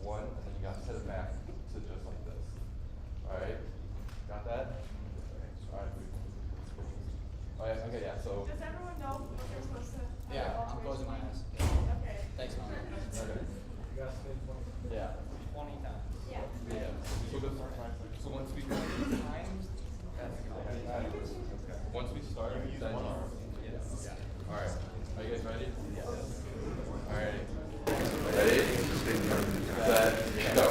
one, and then you got to set it back to just like this. All right, got that? All right. All right. Okay. Yeah. So. Does everyone know what they're supposed to? Yeah, I'm closing my eyes. Okay. Thanks, Mom. Okay. You gotta say 20. Yeah. 20 times. Yeah. Yeah. So once we Times? once we start, then Yes. all right. Are you guys ready? Yes. All right. Ready? Set. Go.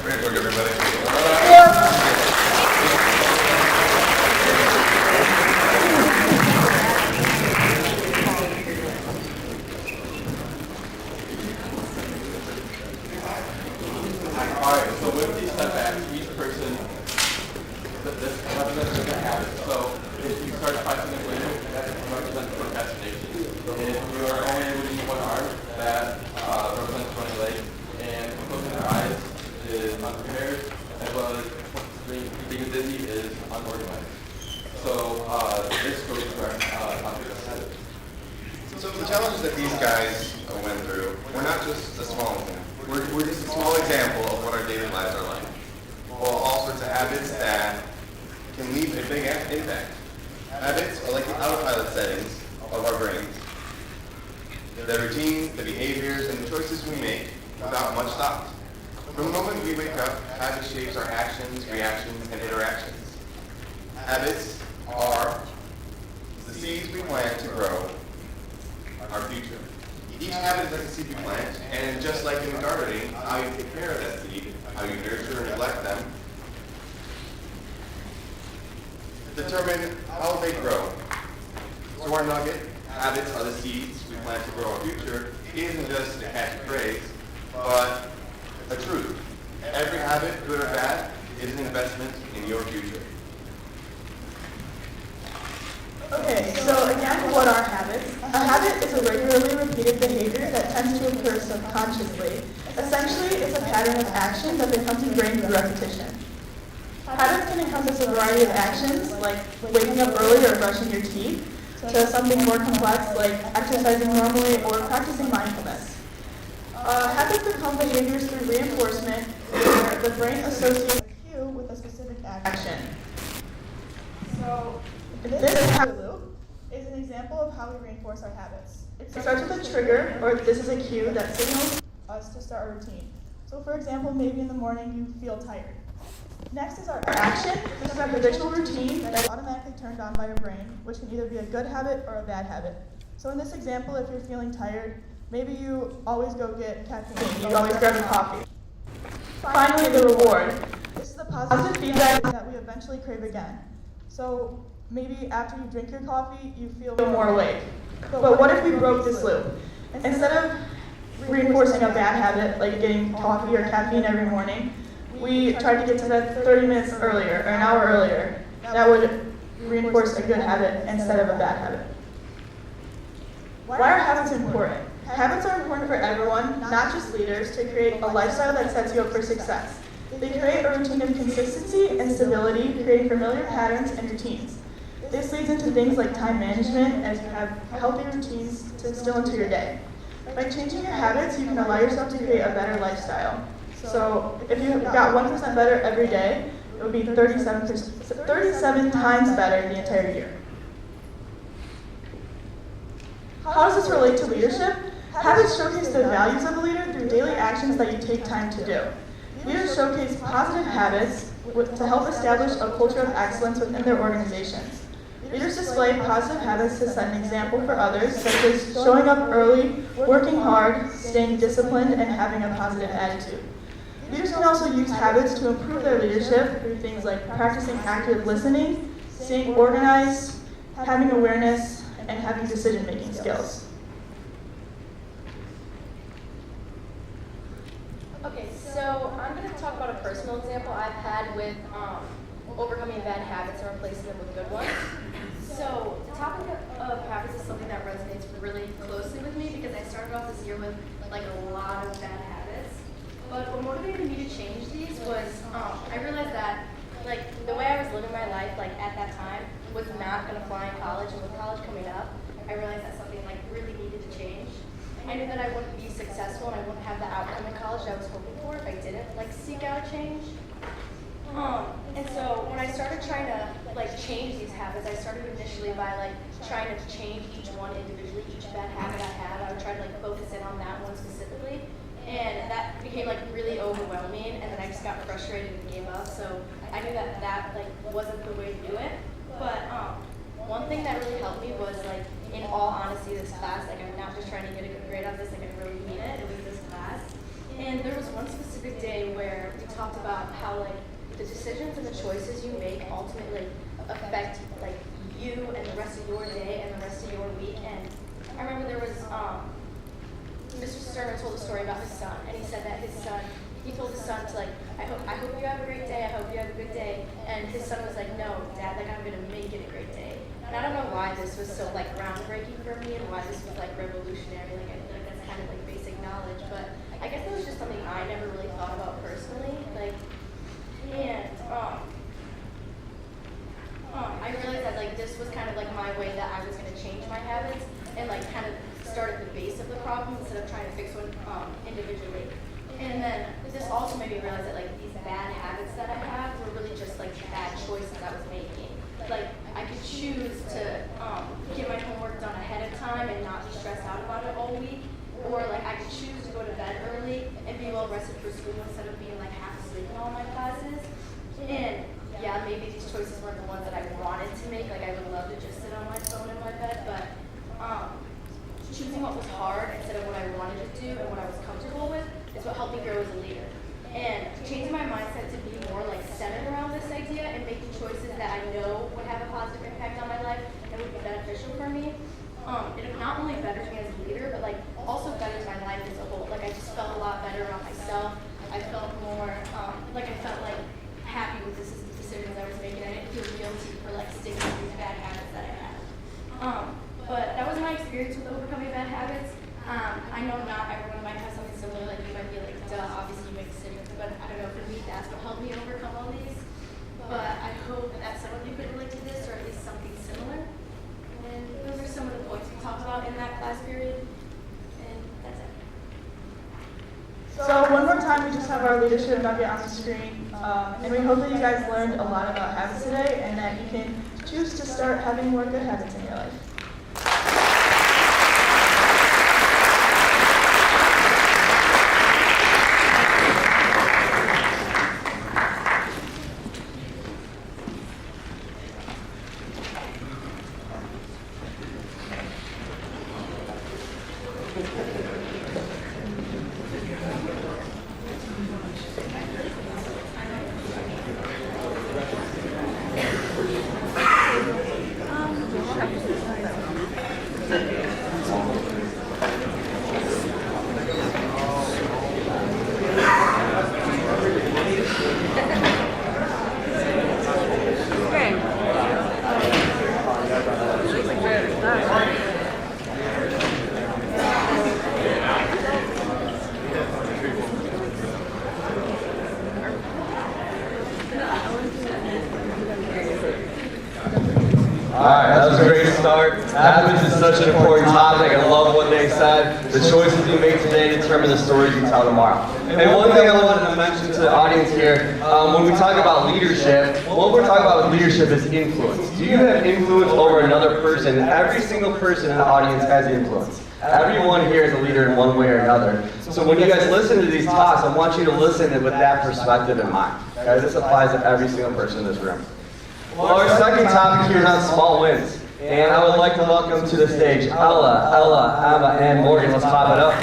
Great work, everybody. Alright, so with these setbacks, each person this represents different habits. So if you start 5 minutes later, that represents procrastination. If you are only able to use one arm, that represents running late. And closing their eyes is unprepared, as well as being dizzy is unorganized. So this goes to our topic of habits. So the challenges that these guys went through were not just a small thing. We're just a small example of what our daily lives are like. Well, all sorts of habits that can leave a big impact. Habits are like the autopilot settings of our brains. The routines, the behaviors, and the choices we make without much thought. From the moment we wake up, habit shapes our actions, reactions, and interactions. Habits are the seeds we plant to grow our future. Each habit is like a seed you plant, and just like in gardening, how you take care of that seed, how you nurture and neglect them, determine how they grow. So our nugget, habits are the seeds we plant to grow our future, isn't just a catchphrase, but a truth. Every habit, good or bad, is an investment in your future. Okay, so again, what are habits? A habit is a regularly repeated behavior that tends to occur subconsciously. Essentially, it's a pattern of action that becomes ingrained through repetition. Habits can encompass a variety of actions, like waking up early or brushing your teeth, to something more complex, like exercising normally or practicing mindfulness. Habits become behaviors through reinforcement, where the brain associates a cue with a specific action. So, this habit loop is an example of how we reinforce our habits. It starts with a trigger, or this is a cue that signals us to start a routine. So for example, maybe in the morning you feel tired. Next is our action. This is our habitual routine that is automatically turned on by your brain, which can either be a good habit or a bad habit. So in this example, if you're feeling tired, maybe you always go get caffeine. You always grab a coffee. Finally, the reward. This is the positive feedback that we eventually crave again. So maybe after you drink your coffee, you feel more awake. But what if we broke this loop? Instead of reinforcing a bad habit, like getting coffee or caffeine every morning, we tried to get to bed 30 minutes earlier, or an hour earlier. That would reinforce a good habit instead of a bad habit. Why are habits important? Habits are important for everyone, not just leaders, to create a lifestyle that sets you up for success. They create a routine of consistency and stability, creating familiar patterns and routines. This leads into things like time management, as you have healthy routines to instill into your day. By changing your habits, you can allow yourself to create a better lifestyle. So if you got 1% better every day, it would be 37 times better the entire year. How does this relate to leadership? Habits showcase the values of a leader through daily actions that you take time to do. Leaders showcase positive habits to help establish a culture of excellence within their organizations. Leaders display positive habits to set an example for others, such as showing up early, working hard, staying disciplined, and having a positive attitude. Leaders can also use habits to improve their leadership through things like practicing active listening, staying organized, having awareness, and having decision-making skills. Okay, so I'm going to talk about a personal example I've had with overcoming bad habits and replacing them with good ones. So the topic of habits is something that resonates really closely with me because I started off this year with like a lot of bad habits. But what motivated me to change these was I realized that like the way I was living my life like at that time was not going to fly in college, and with college coming up, I realized that something like really needed to change. I knew that I wouldn't be successful and I wouldn't have the outcome in college that I was hoping for if I didn't like seek out change. And so when I started trying to like change these habits, I started initially by like trying to change each one individually, each bad habit I had. I would try to like focus in on that one specifically, and that became like really overwhelming. And then I just got frustrated and gave up. So I knew that that like wasn't the way to do it. But one thing that really helped me was like, in all honesty, this class. Like I'm not just trying to get a good grade on this. Like I really mean it. It was this class, and there was one specific day where we talked about how like the decisions and the choices you make ultimately affect like you and the rest of your day and the rest of your week. And I remember there was Mr. Sterner told a story about his son, and he said that he told his son to like, I hope you have a great day, I hope you have a good day. And his son was like, no, Dad, like I'm gonna make it a great day. And I don't know why this was so like groundbreaking for me and why this was like revolutionary. Like I feel like that's kind of like basic knowledge, but I guess it was just something I never really thought about personally. Like, and I realized that like this was kind of like my way that I was gonna change my habits and like kind of start at the base of the problem instead of trying to fix one individually. And then this also made me realize that like these bad habits that I have were really just like bad choices I was making. Like I could choose to get my homework done ahead of time and not be stressed out about it all week, or like I could choose to go to bed early and be well rested for school instead of being like half asleep in all my classes. And yeah, maybe these choices weren't the ones that I wanted to make. Like I would love to just sit on my phone in my bed, but choosing what was hard instead of what I wanted to do and what I was comfortable with is what helped me grow as a leader. And changing my mindset to be more like centered around this idea and making choices that I know would have a positive impact on my life and would be beneficial for me. It not only betters me as a leader, but like also betters my life as a whole. Like I just felt a lot better about myself. I felt more like I felt like happy with the decisions I was making. I didn't feel guilty for like sticking with these bad habits that I had. But that was my experience with overcoming bad habits. I know not everyone might have something similar. Like you might be like, duh, obviously you make decisions, but I don't know, for me that's what helped me overcome all these. But I hope that some of you could relate to this or at least something similar. And those are some of the points we talked about in that class period. And that's it. So one more time, we just have our leadership nugget on the screen. And we hope that you guys learned a lot about habits today and that you can choose to start having more good habits in your life. Alright, that was a great start. Habits is such an important topic. I love what they said. The choices you make today determine the stories you tell tomorrow. And one thing I wanted to mention to the audience here, when we talk about leadership, what we're talking about with leadership is influence. Do you have influence over another person? Every single person in the audience has influence. Everyone here is a leader in one way or another. So when you guys listen to these talks, I want you to listen with that perspective in mind. Okay? This applies to every single person in this room. Well, our second topic here is on small wins. And I would like to welcome to the stage Ella, Emma, and Morgan. Let's pop it up.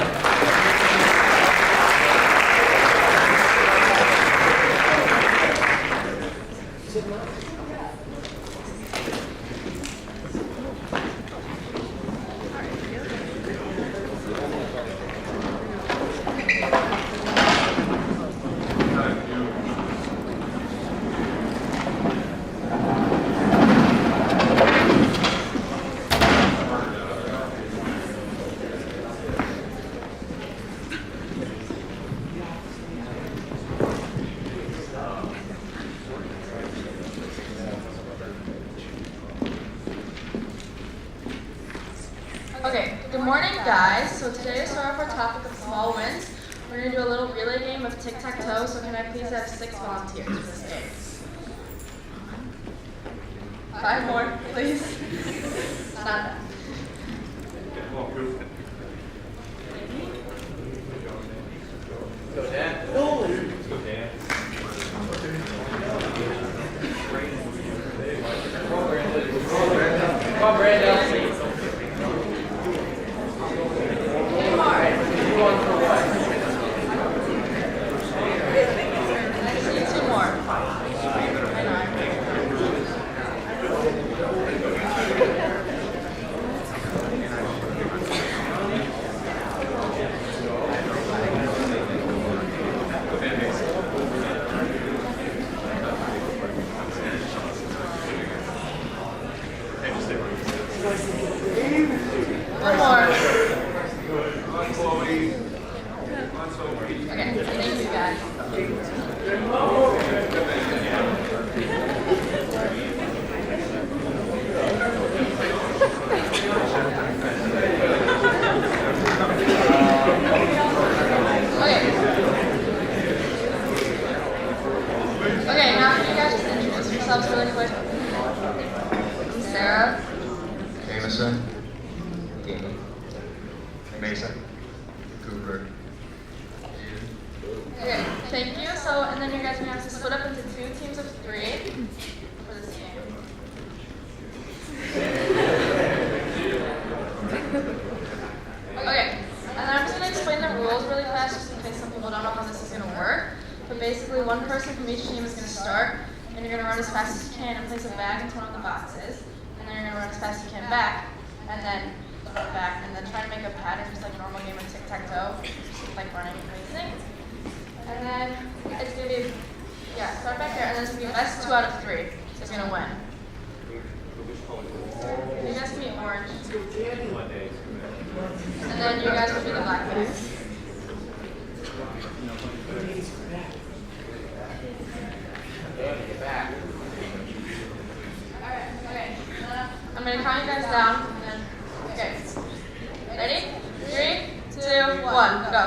Okay, good morning guys. So today we start off our topic of small wins. We're going to do a little relay game of tic-tac-toe, so can I please have 6 volunteers for this game? 5 more, please. It's not bad. Go, Dan. Go, Dan. Come on, Brandon. One more. Okay, thank you guys. Okay, now can you guys just introduce yourselves really quick? Sarah. Jameson, Dean, Mason, Cooper. Okay, thank you. So, and then you guys are going to have to split up into 2 teams of 3 for this game. Okay, and then I'm just going to explain the rules really fast just in case some people don't know how this is going to work. But basically, one person from each team is going to start, and you're going to run as fast as you can and place a bag into one of the boxes. And then you're going to run as fast as you can back, and then back, and then try to make a pattern just like a normal game of tic-tac-toe, just like running and racing. And then it's going to be, yeah, start back there, and then it's going to be best 2 out of 3 is going to win. You guys can be orange. And then you guys will be the black guys. Alright, okay. I'm going to count you guys down. And then, okay. Ready? 3, 2, 1, go.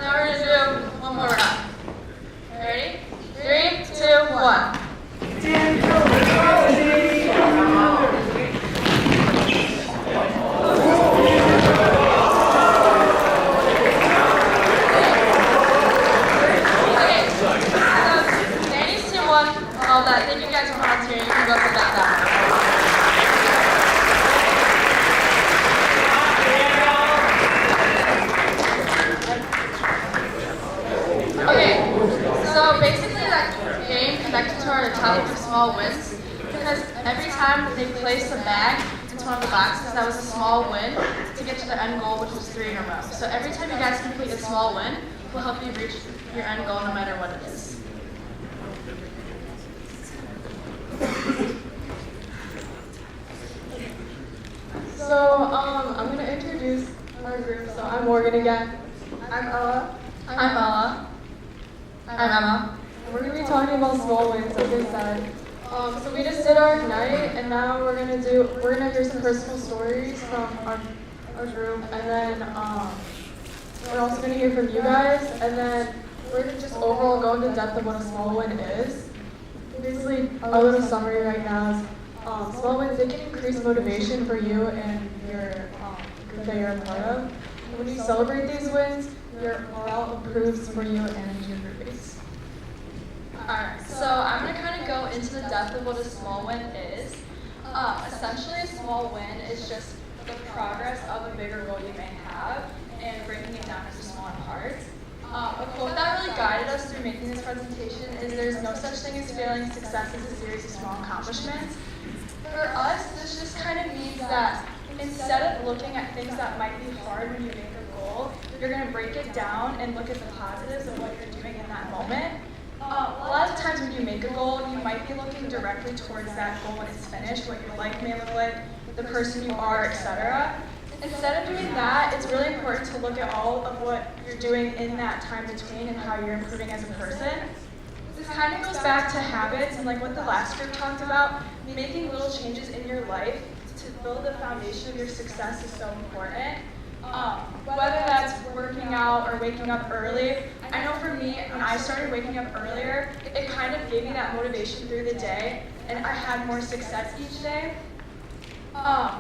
Now we're going to do one more round. Ready? 3, 2, 1. Okay, so Danny's team won all that. Thank you guys for volunteering. You can go put that down. Okay, so basically that game connected to our topic of small wins because every time that they placed a bag into one of the boxes, that was a small win to get to the end goal, which was 3 in a row. So every time you guys complete a small win, will help you reach your end goal no matter what it is. So, I'm going to introduce our group. So, I'm Morgan again. I'm Ella. I'm Ella. I'm Emma. And we're going to be talking about small wins, as they said. So we just did our night, and now we're going to hear some personal stories from our group, and then we're also going to hear from you guys, and then we're going to just overall go into depth of what a small win is. Basically, a little summary right now is small wins, they can increase motivation for you and your group that you're a part of. And when you celebrate these wins, your morale improves for you and your groupies. Alright, so I'm going to kind of go into the depth of what a small win is. Essentially, a small win is just the progress of a bigger goal you may have and breaking it down into smaller parts. A quote that really guided us through making this presentation is there's no such thing as failing. Success is a series of small accomplishments. For us, this just kind of means that instead of looking at things that might be hard when you make a goal, you're going to break it down and look at the positives of what you're doing in that moment. A lot of times when you make a goal, you might be looking directly towards that goal when it's finished, what your life may look like, the person you are, etc. Instead of doing that, it's really important to look at all of what you're doing in that time between and how you're improving as a person. This kind of goes back to habits and like what the last group talked about, making little changes in your life to build the foundation of your success is so important. Whether that's working out or waking up early. I know for me, when I started waking up earlier, it kind of gave me that motivation through the day, and I had more success each day.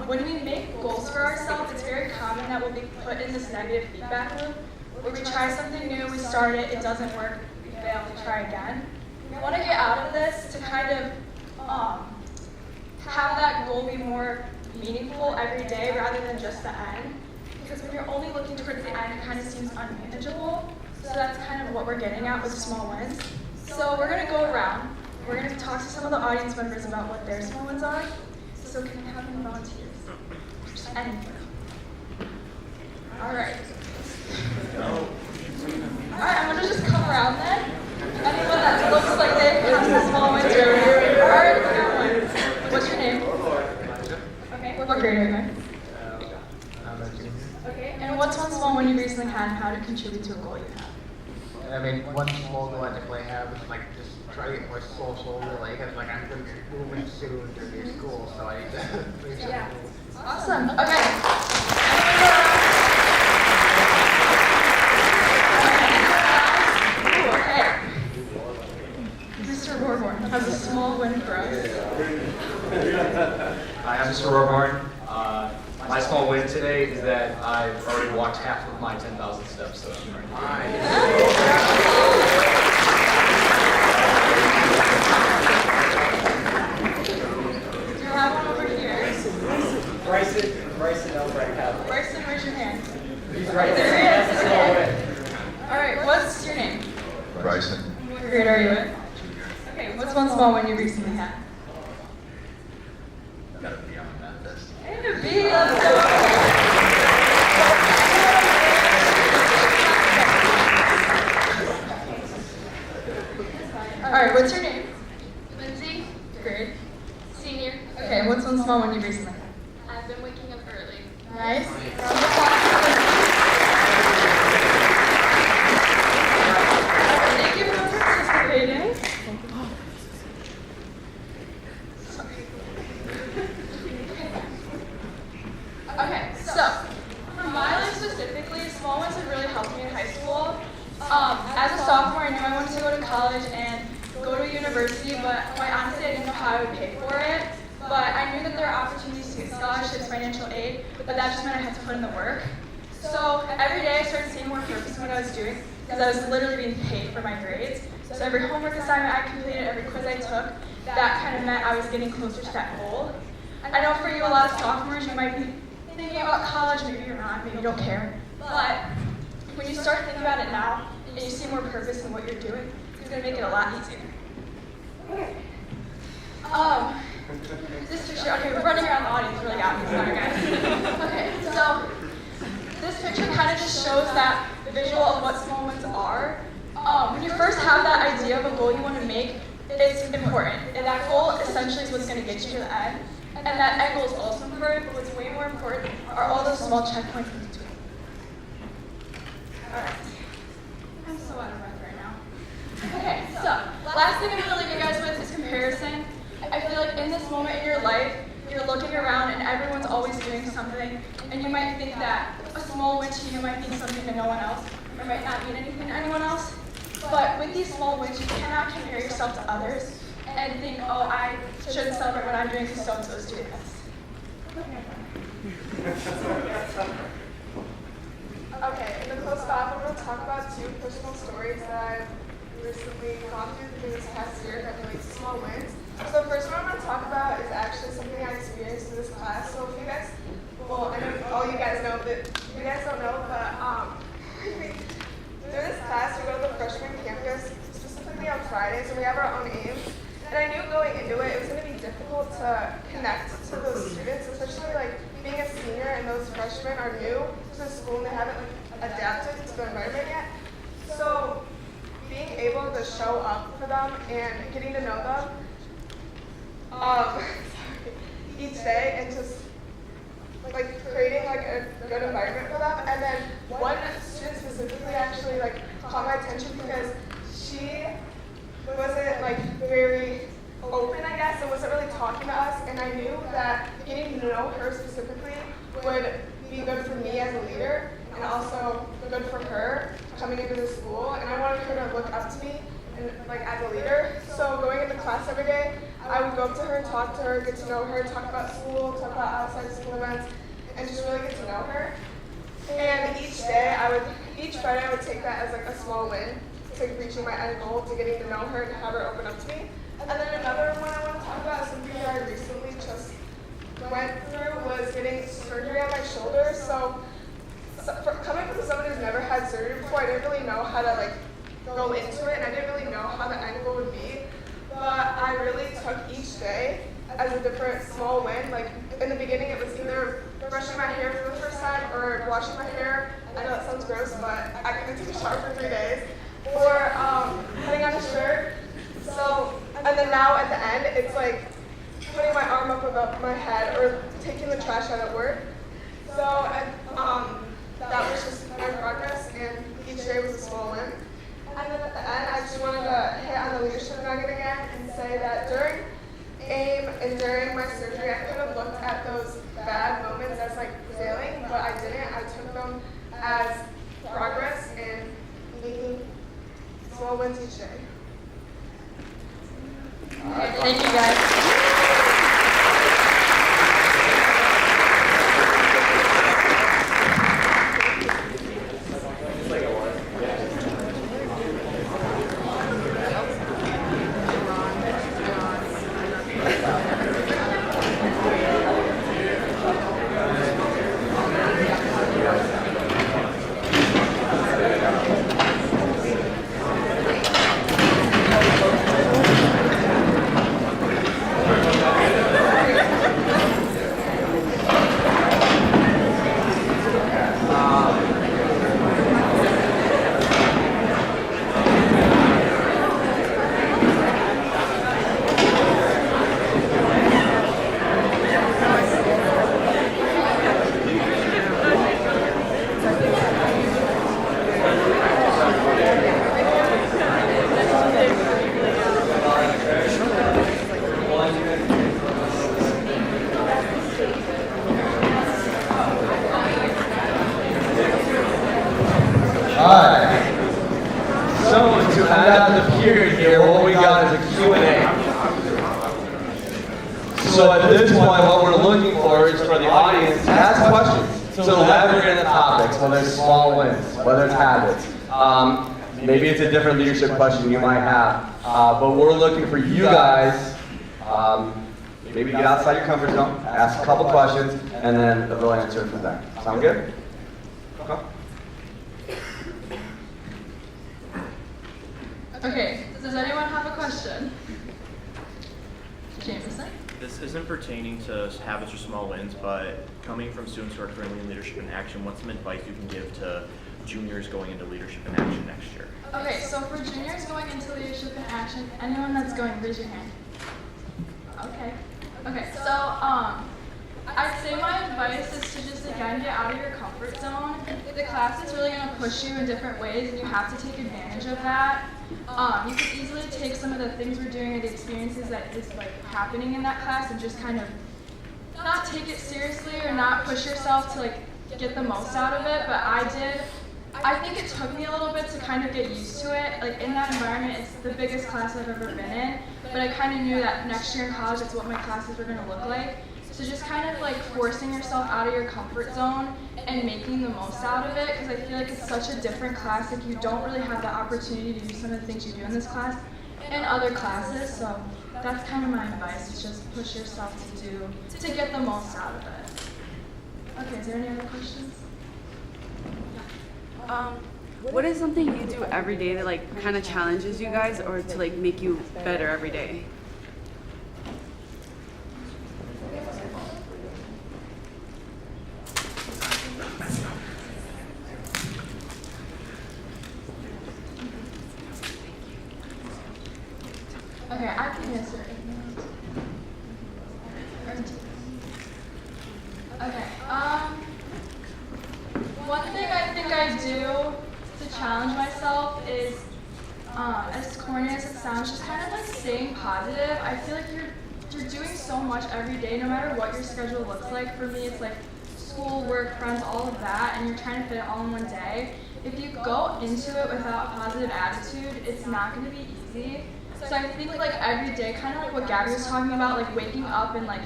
When we make goals for ourselves, it's very common that we'll be put in this negative feedback loop, where we try something new, we start it, it doesn't work, we fail, we try again. We want to get out of this to kind of have that goal be more meaningful every day rather than just the end. Because when you're only looking towards the end, it kind of seems unmanageable. So that's kind of what we're getting at with small wins. So we're going to go around. We're going to talk to some of the audience members about what their small wins are. So can we have any volunteers? Just anything. All right. All right, I'm going to just come around then. Anyone that looks like they have some small wins. All right, we got one. What's your name? Okay, what grade are you in? Okay, and what's one small win you recently had and how to contribute to a goal you have? I mean, one small goal I definitely have is like just try to get more social, like, cause like I'm going to be moving soon to new school, so I need to move some Yeah. rules. Awesome. Okay. Okay. Mr. Warborn has a small win for us. Hi, I'm Mr. Rohorn. My small win today is that I've already walked half of my 10,000 steps. So I'm Do you have one over here? Bryson Elbrecht. Bryson, raise your hand. He's right There there. he is. Okay. All right. What's your name? Bryson. What grade are you in? Okay. What's one small win you recently had? Got a B on the math test. And a B. Let's go. All right. What's your name? Lindsay, Grade. senior. Okay. What's one small win you recently had? I've been waking up early. Nice. Round of applause. Thank you for participating. Okay, so for my life specifically, small wins have really helped me in high school. As a sophomore, I knew I wanted to go to college and go to university, but quite honestly, I didn't know how I would pay for it. But I knew that there are opportunities to get scholarships, financial aid, but that just meant I had to put in the work. So every day I started seeing more purpose in what I was doing because I was literally being paid for my grades. So every homework assignment I completed, every quiz I took, that kind of meant I was getting closer to that goal. I know for you, a lot of sophomores, you might be thinking about college, maybe you're not, maybe you don't care. But when you start thinking about it now and you see more purpose in what you're doing, it's going to make it a lot easier. Okay. This picture, okay, we're running around the audience really out here, sorry guys. Okay, so this picture kind of just shows that visual of what small wins are. When you first have that idea of a goal you want to make, it's important. And that goal essentially is what's going to get you to the end. And that end goal is also important, but what's way more important are all those small checkpoints in between. Alright. I'm so out of breath right now. Okay, so last thing I'm going to leave you guys with is comparison. I feel like in this moment in your life, you're looking around and everyone's always doing something, and you might think that a small win to you might mean something to no one else, or might not mean anything to anyone else. But with these small wins, you cannot compare yourself to others and think, oh, I shouldn't celebrate what I'm doing because so-and-so is doing this. Okay, in the close off, I'm going to talk about 2 personal stories that I've recently gone through this past year that relate to small wins. So the first one I'm going to talk about is actually something I experienced in this class. So if you guys, well, I know all you guys know, but you guys don't know, but through this class, we go to the freshman campus, specifically on Fridays, and we have our own aims. And I knew going into it, it was going to be difficult to connect to those students, especially like being a senior and those freshmen are new to the school and they haven't like adapted to the environment yet. So being able to show up for them and getting to know them each day and just like creating like a good environment for them. And then one student specifically actually like caught my attention because she wasn't like very open, I guess, and wasn't really talking to us, and I knew that getting to know her specifically would be good for me as a leader and also good for her coming into the school, and I wanted her to look up to me and like as a leader. So going into class every day, I would go up to her and talk to her, get to know her, talk about school, talk about outside school events, and just really get to know her. And each Friday I would take that as like a small win to reaching my end goal, to getting to know her and have her open up to me. And then another one I want to talk about is something that I recently just went through was getting surgery on my shoulder. So for coming from someone who's never had surgery before, I didn't really know how to like go into it, and I didn't really know how the end goal would be. But I really took each day as a different small win. Like in the beginning, it was either brushing my hair for the first time or washing my hair. I know that sounds gross, but I couldn't take a shower for 3 days. Or putting on a shirt. So, and then now at the end, it's like putting my arm up above my head or taking the trash out at work. So, that was just my progress, and each day was a small win. And then at the end, I just wanted to hit on the leadership nugget again and say that during AIM and during my surgery, I could have looked at those bad moments as like failing, but I didn't. I took them as progress and making small wins each day. Thank you, guys. Alright, so to end out the period here, what we got is a Q&A. So at this point, what we're looking for is for the audience to ask questions. So elaborate on the topics, whether it's small wins, whether it's habits. Maybe it's a different leadership question you might have. But we're looking for you guys, maybe get outside your comfort zone, ask a couple questions, and then they'll answer it from there. Sound good? Okay. Okay, does anyone have a question? Jameson? This isn't pertaining to habits or small wins, but coming from students who are currently in Leadership in Action, what's some advice you can give to juniors going into Leadership in Action next year? Okay, so for juniors going into Leadership in Action, anyone that's going, raise your hand. Okay, so I'd say my advice is to just again get out of your comfort zone. The class is really going to push you in different ways, and you have to take advantage of that. You can easily take some of the things we're doing or the experiences that is like happening in that class and just kind of not take it seriously or not push yourself to like get the most out of it. But I think it took me a little bit to kind of get used to it. Like in that environment, it's the biggest class I've ever been in. But I kind of knew that next year in college, it's what my classes were going to look like. So just kind of like forcing yourself out of your comfort zone and making the most out of it, because I feel like it's such a different class. Like you don't really have the opportunity to do some of the things you do in this class in other classes. So that's kind of my advice, is just push yourself to get the most out of it. Okay, is there any other questions? What is something you do every day that like kind of challenges you guys, or to like make you better every day? Okay, I can answer it. Okay, one thing I think I do to challenge myself is, as corny as it sounds, just kind of like staying positive. I feel like you're doing so much every day, no matter what your schedule looks like. For me, it's like school, work, friends, all of that, and you're trying to fit it all in one day. If you go into it without a positive attitude, it's not going to be easy. So I think like every day, kind of like what Gabby was talking about, like waking up and like,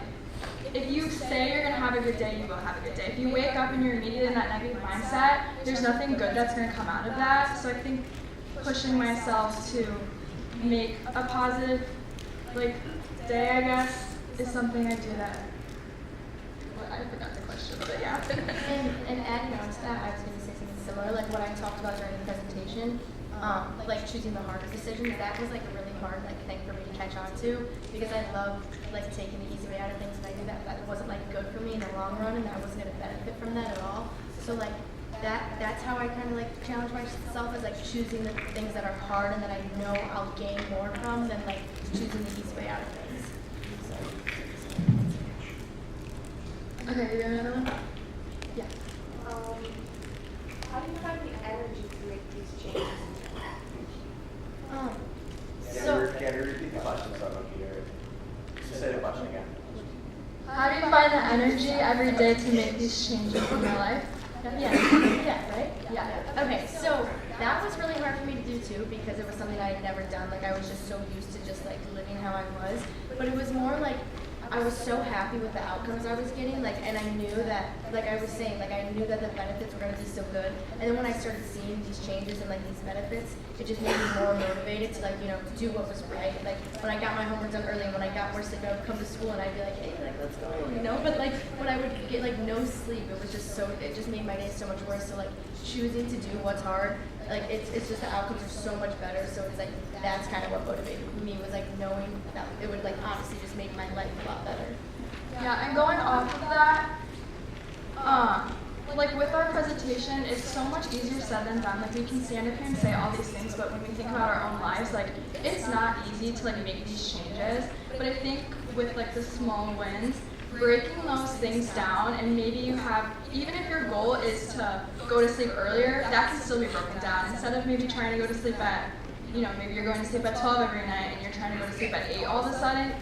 if you say you're going to have a good day, you will have a good day. If you wake up and you're immediately in that negative mindset, there's nothing good that's going to come out of that. So I think pushing myself to make a positive like day, I guess, is something I do that. Well, I forgot the question, but yeah. And adding on to that, I was going to say something similar, like what I talked about during the presentation. Like choosing the hardest decisions, that was like a really hard thing for me to catch on to, because I love like taking the easy way out of things, and I knew that wasn't like good for me in the long run, and that I wasn't going to benefit from that at all. So like that's how I kind of like challenge myself, is like choosing the things that are hard and that I know I'll gain more from, than like choosing the easy way out of things. So. Okay, you got another one? Yeah. How do you find the energy to make these changes? Can you repeat the question so I don't hear it? Just say the question again. How do you find the energy every day to make these changes in your life? Yeah, right? Yeah. Okay, so that was really hard for me to do too, because it was something I had never done. Like I was just so used to just like living how I was. But it was more like I was so happy with the outcomes I was getting, like, and I knew that, like I was saying, like I knew that the benefits were going to be so good. And then when I started seeing these changes and like these benefits, it just made me more motivated to like, you know, do what was right. Like when I got my homework done early, and when I got more sleep, I would come to school and I'd be like, hey, like let's go, you know. But like when I would get like no sleep, it was just so, it just made my day so much worse. So like choosing to do what's hard, like it's just the outcomes are so much better. So it's like that's kind of what motivated me, was like knowing that it would like honestly just make my life a lot better. Yeah, and going off of that, like with our presentation, it's so much easier said than done. Like we can stand up here and say all these things, but when we think about our own lives, like it's not easy to like make these changes. But I think with like the small wins, breaking those things down, and maybe you have, even if your goal is to go to sleep earlier, that can still be broken down. Instead of maybe trying to go to sleep at, you know, maybe you're going to sleep at 12 every night and you're trying to go to sleep at 8 all of a sudden,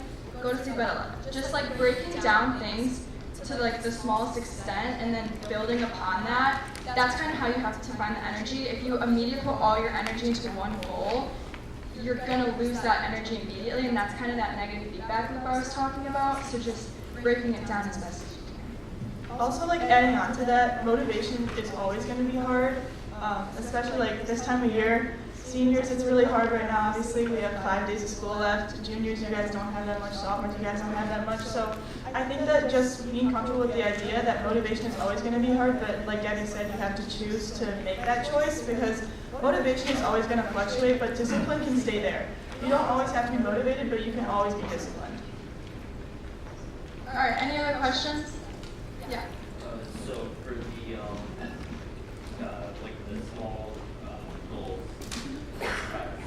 go to sleep at 11. Just like breaking down things to like the smallest extent and then building upon that, that's kind of how you have to find the energy. If you immediately put all your energy into one goal, you're gonna lose that energy immediately, and that's kind of that negative feedback loop I was talking about. So just breaking it down as best as you can. Also, like adding on to that, motivation is always going to be hard, especially like this time of year. Seniors, it's really hard right now. Obviously, we have 5 days of school left. Juniors, you guys don't have that much. Sophomores, you guys don't have that much. So I think that just being comfortable with the idea that motivation is always going to be hard, but like Gabby said, you have to choose to make that choice, because motivation is always going to fluctuate, but discipline can stay there. You don't always have to be motivated, but you can always be disciplined. All right, any other questions? Yeah. So for the like the small goals,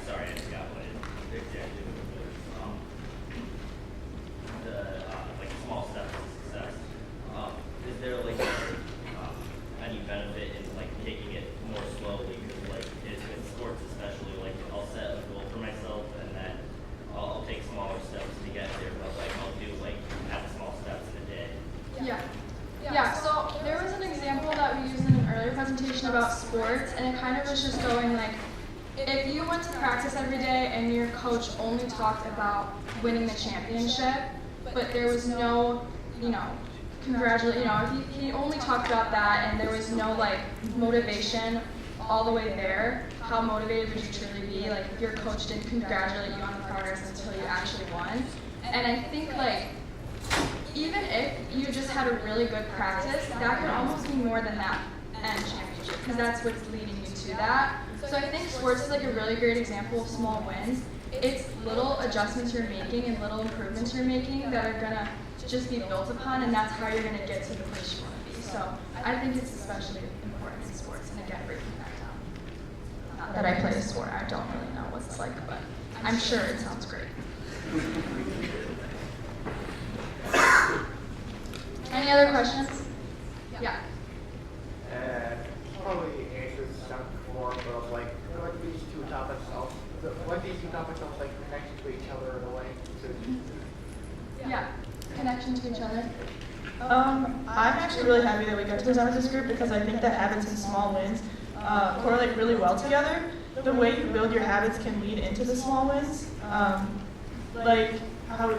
sorry, I forgot what it exactly was. The like small steps to success. Is there like any benefit in like taking it more slowly? Because like in sports especially, like I'll set a goal for myself and then I'll take smaller steps to get there, but like I'll do like have small steps in a day. Yeah. Yeah, so there was an example that we used in an earlier presentation about sports, and it kind of was just going like, if you went to practice every day and your coach only talked about winning the championship, but there was no, congratulate, he only talked about that and there was no like motivation all the way there. How motivated would you truly be? Like if your coach didn't congratulate you on the progress until you actually won. And I think like even if you just had a really good practice, that could almost be more than that end championship because that's what's leading you to that. So I think sports is like a really great example of small wins. It's little adjustments you're making and little improvements you're making that are gonna just be built upon, and that's how you're gonna get to the place you want to be. So I think it's especially important in sports, and again, breaking that down. Not that I play a sport, I don't really know what it's like, but I'm sure it sounds great. Any other questions? Yeah. Probably answered some form of like what these two topics self, what these two topics self like connection to each other in a way. Yeah. Connection to each other. I'm actually really happy that we got to present with this group because I think that habits and small wins correlate really well together. The way you build your habits can lead into the small wins. Like how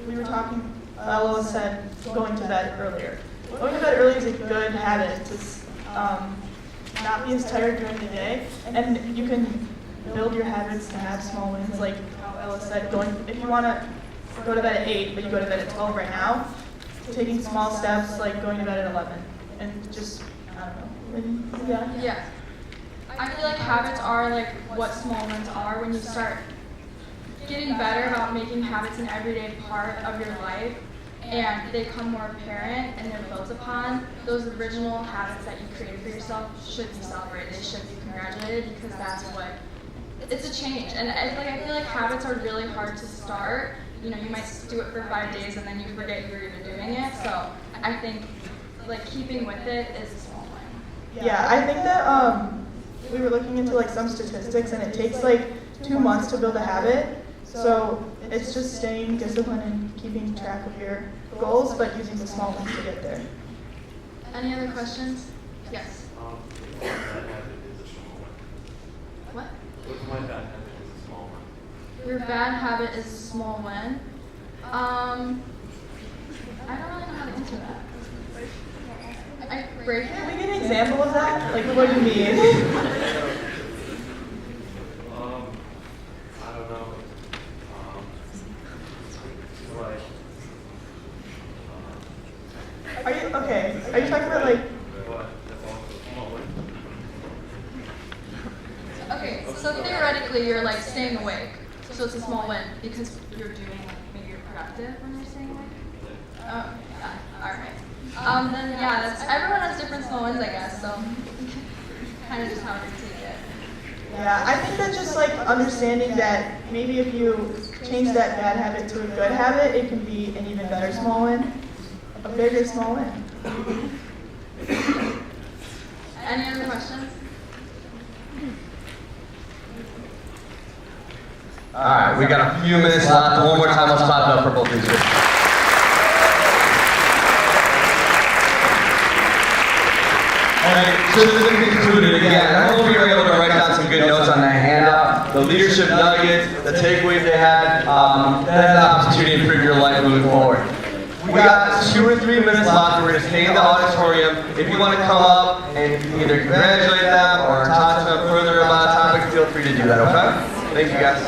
we were talking, Ella said going to bed earlier. Going to bed early is a good habit to not be as tired during the day, and you can build your habits to have small wins. Like how Ella said, if you want to go to bed at 8, but you go to bed at 12 right now, taking small steps like going to bed at 11, and just, I don't know, Yeah. I feel like habits are like what small wins are when you start getting better about making habits an everyday part of your life, and they become more apparent and they're built upon. Those original habits that you created for yourself should be celebrated, they should be congratulated, because that's what, it's a change. And I feel like habits are really hard to start. You might do it for 5 days and then you forget you were even doing it. So I think like keeping with it is a small win. Yeah, I think that we were looking into like some statistics, and it takes like 2 months to build a habit. So it's just staying disciplined and keeping track of your goals, but using the small ones to get there. Any other questions? Yes. What? What's my bad habit is a small one? Your bad habit is a small win. I don't really know how to answer that. I break it. Can we get an example of that? Like, what do you mean? I don't know. Like, Are you okay? Are you talking about like? what? That's also a small one. Okay, so theoretically you're like staying awake. So it's a small win because you're doing maybe you're productive when you're staying awake. Oh, yeah. All right. Then yeah, that's everyone has different small wins, I guess. So kind of just how you take it. Yeah, I think that just like understanding that maybe if you change that bad habit to a good habit, it can be an even better small win, a bigger small win. Any other questions? Alright, we got a few minutes left. One more time, let's clap it up for both these groups. Alright, so this is concluded again. I hope you were able to write down some good notes on that handout. The leadership nuggets, the takeaways they had, that had the opportunity to improve your life moving forward. We got 2 or 3 minutes left. We're going to stay in the auditorium. If you want to come up and either congratulate them or talk to them further about a topic, feel free to do that, okay? Thank you guys.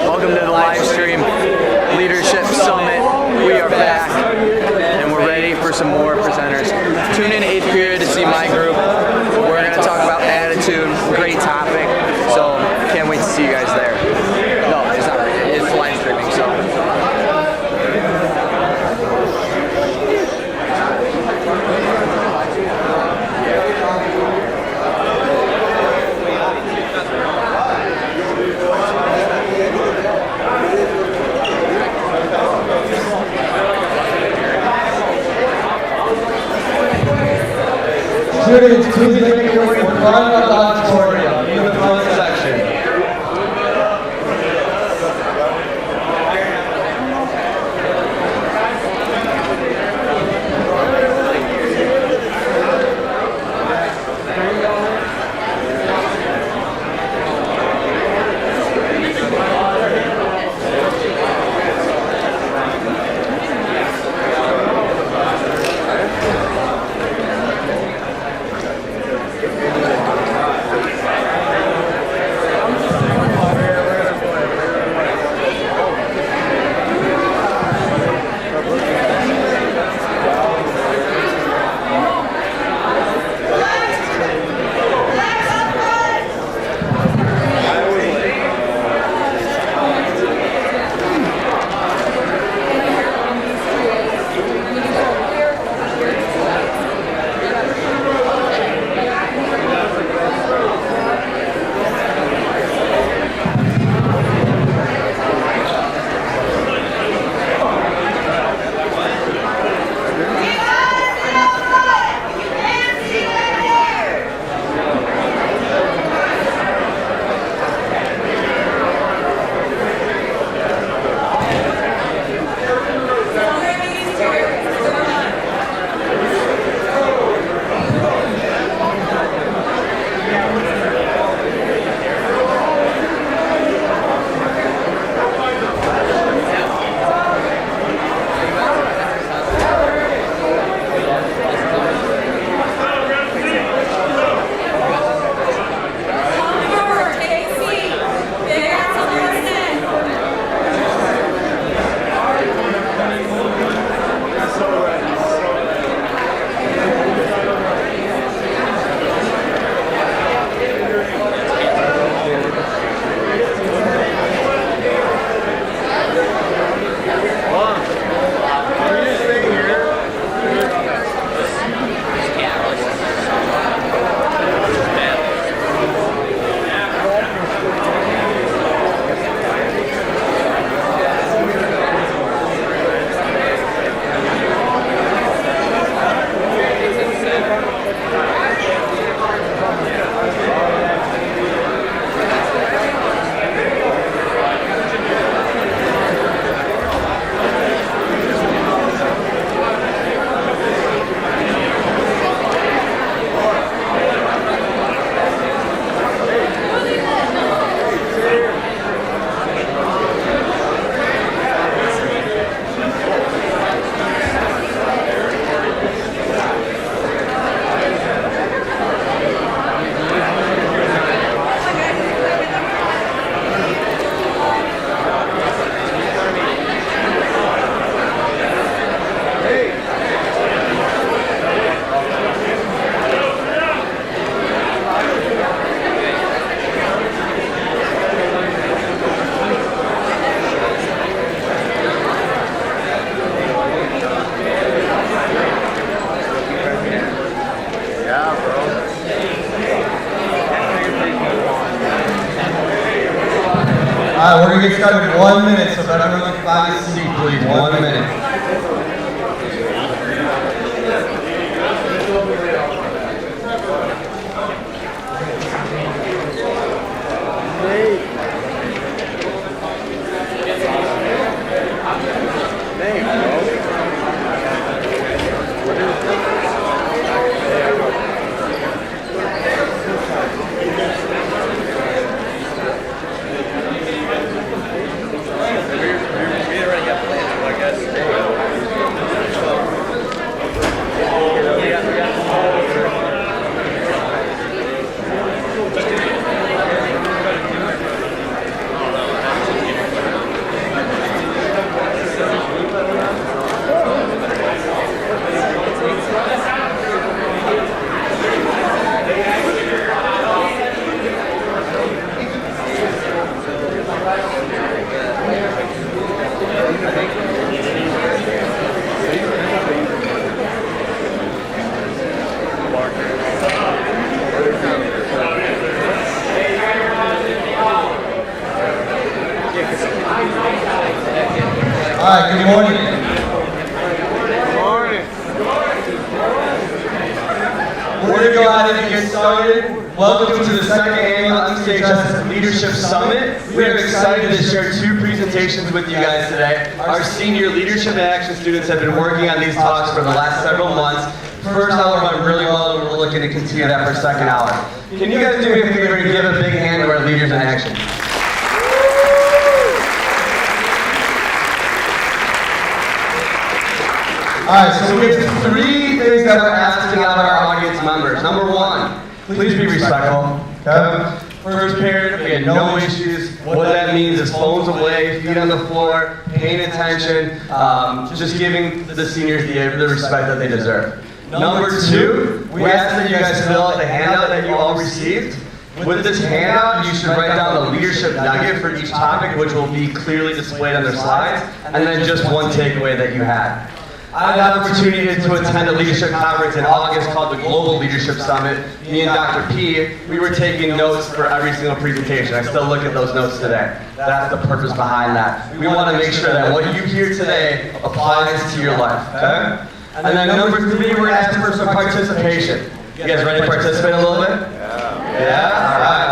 Welcome to the live stream Leadership Summit. We are back and we're ready for some more presenters. Tune in 8th period to see my group. We're going to talk about attitude, great topic. So can't wait to see you guys there. No, it's not right. It's live streaming, so. Students, please make your way to the front of the auditorium, in the front section. Alright, we're gonna get started in 1 minute, so if everyone can find a seat, please. 1 minute. Alright, good morning. Good morning. We're going to go ahead and get started. Welcome to the second annual MCHS Leadership Summit. We are excited to share 2 presentations with you guys today. Our senior Leadership and Action students have been working on these talks for the last several months. First hour went really well, and we're looking to continue that for second hour. Can you guys do me a favor and give a big hand to our leaders in action? Alright, so we have 3 things that we're asking out of our audience members. Number 1, please be respectful. Okay? First period, we had no issues. What that means is phones away, feet on the floor, paying attention, just giving the seniors the respect that they deserve. Number 2, we ask that you guys fill out the handout that you all received. With this handout, you should write down the leadership nugget for each topic, which will be clearly displayed on their slides, and then just one takeaway that you had. I had the opportunity to attend a leadership conference in August called the Global Leadership Summit. Me and Dr. P, we were taking notes for every single presentation. I still look at those notes today. That's the purpose behind that. We want to make sure that what you hear today applies to your life, okay? And then number 3, we're asking for some participation. You guys ready to participate a little bit? Yeah?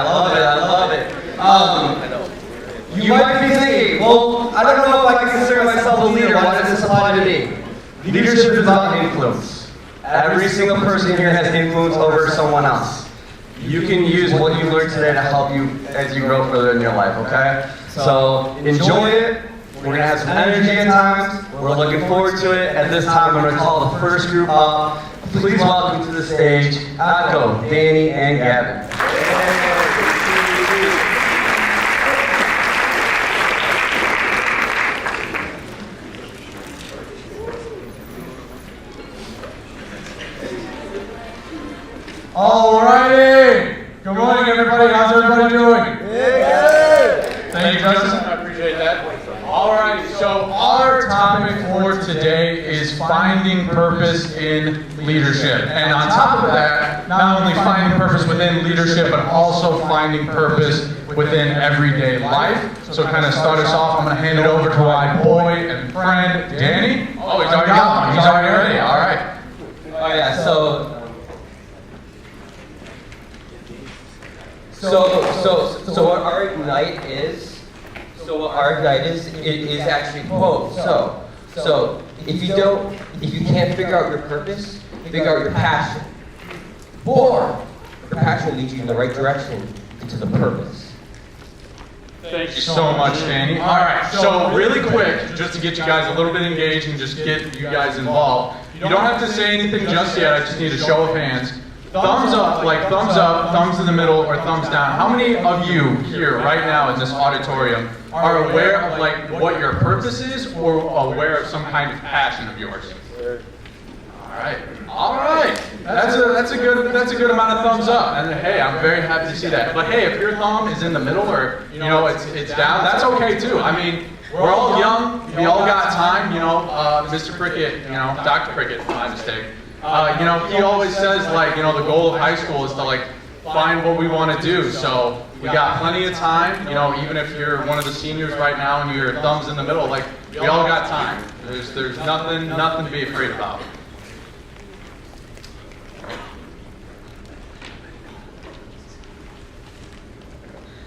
All right, I love it. You might be thinking, well, I don't know if I can consider myself a leader. Why does this apply to me? Leadership is about influence. Every single person here has influence over someone else. You can use what you learned today to help you as you grow further in your life, okay? So enjoy it. We're going to have some energy at times. We're looking forward to it. At this time, I'm going to call the first group up. Please welcome to the stage, Echo, Danny, and Gavin. Alrighty! Good morning, everybody. How's everybody doing? Thank you, Justin. I appreciate that. Alrighty, so our topic for today is finding purpose in leadership. And on top of that, not only finding purpose within leadership, but also finding purpose within everyday life. So kind of start us off, I'm going to hand it over to my boy and friend, Danny. Oh, he's already got one. He's already ready. Alright. Oh yeah, So what our Ignite is, it is actually quote. So if you can't figure out your purpose, figure out your passion. Or your passion leads you in the right direction into the purpose. Thank you so much, Danny. Alright, so really quick, just to get you guys a little bit engaged and just get you guys involved. You don't have to say anything just yet, I just need a show of hands. Thumbs up, like thumbs up, thumbs in the middle, or thumbs down. How many of you here right now in this auditorium are aware of like what your purpose is or aware of some kind of passion of yours? All right. That's a good amount of thumbs up. And hey, I'm very happy to see that. But hey, if your thumb is in the middle or it's down, that's okay too. I mean, we're all young. We all got time. Mr. Prickett, Dr. Prickett, my mistake. He always says the goal of high school is to find what we want to do. So We got plenty of time, you know, even if you're one of the seniors right now and your thumb's in the middle, like, we all got time. There's nothing to be afraid about.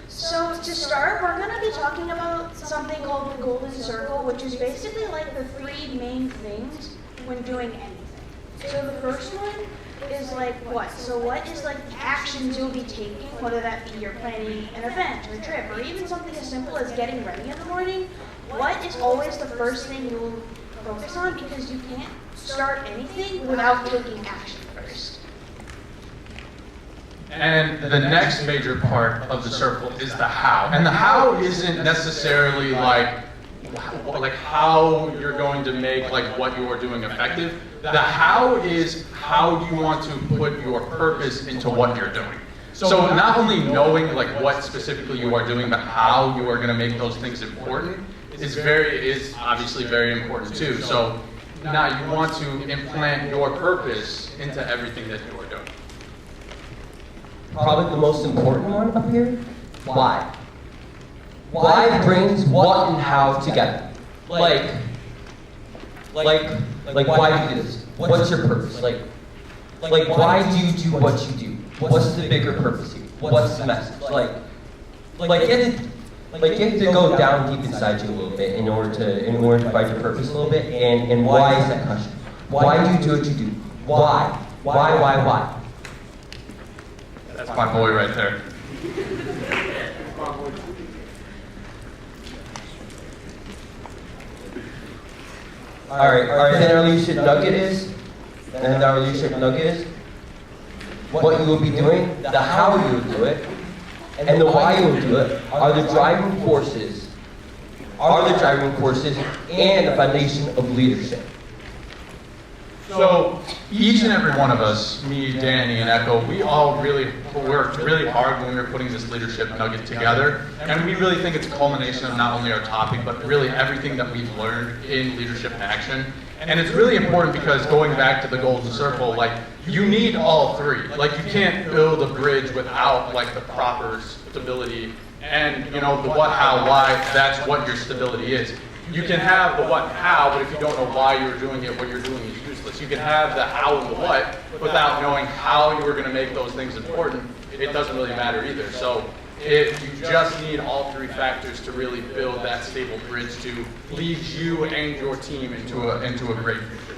So to start, we're going to be talking about something called the golden circle, which is basically like the three main things when doing anything. So the first one is like what? So what is like the actions you'll be taking, whether that be you're planning an event or a trip, or even something as simple as getting ready in the morning. What is always the first thing you'll focus on, because you can't start anything without taking action first. And the next major part of the circle is the how. And the how isn't necessarily like how you're going to make like what you're doing effective. The how is how you want to put your purpose into what you're doing. So not only knowing like what specifically you are doing, but how you are going to make those things important is obviously very important too. So now you want to implant your purpose into everything that you are doing. Probably the most important one up here, why. Why brings what and how together. Like why do you do this? What's your purpose? Like why do you do what you do? What's the bigger purpose here? What's the message? Like you have to go down deep inside you a little bit in order to find your purpose a little bit. And why is that question? Why do you do what you do? Why? Why? That's my boy right there. All right. Then our leadership nugget is, what you will be doing, the how you will do it, and the why you will do it are the driving forces, and the foundation of leadership. So each and every one of us, me, Danny, and Echo, we all really worked really hard when we were putting this leadership nugget together. And we really think it's a culmination of not only our topic, but really everything that we've learned in leadership in action. And it's really important because going back to the golden circle, like you need all three. Like you can't build a bridge without like the proper stability and the what, how, why, that's what your stability is. You can have the what and how, but if you don't know why you're doing it, what you're doing is useless. You can have the how and the what without knowing how you are going to make those things important. It doesn't really matter either. So you just need all three factors to really build that stable bridge to lead you and your team into a great future.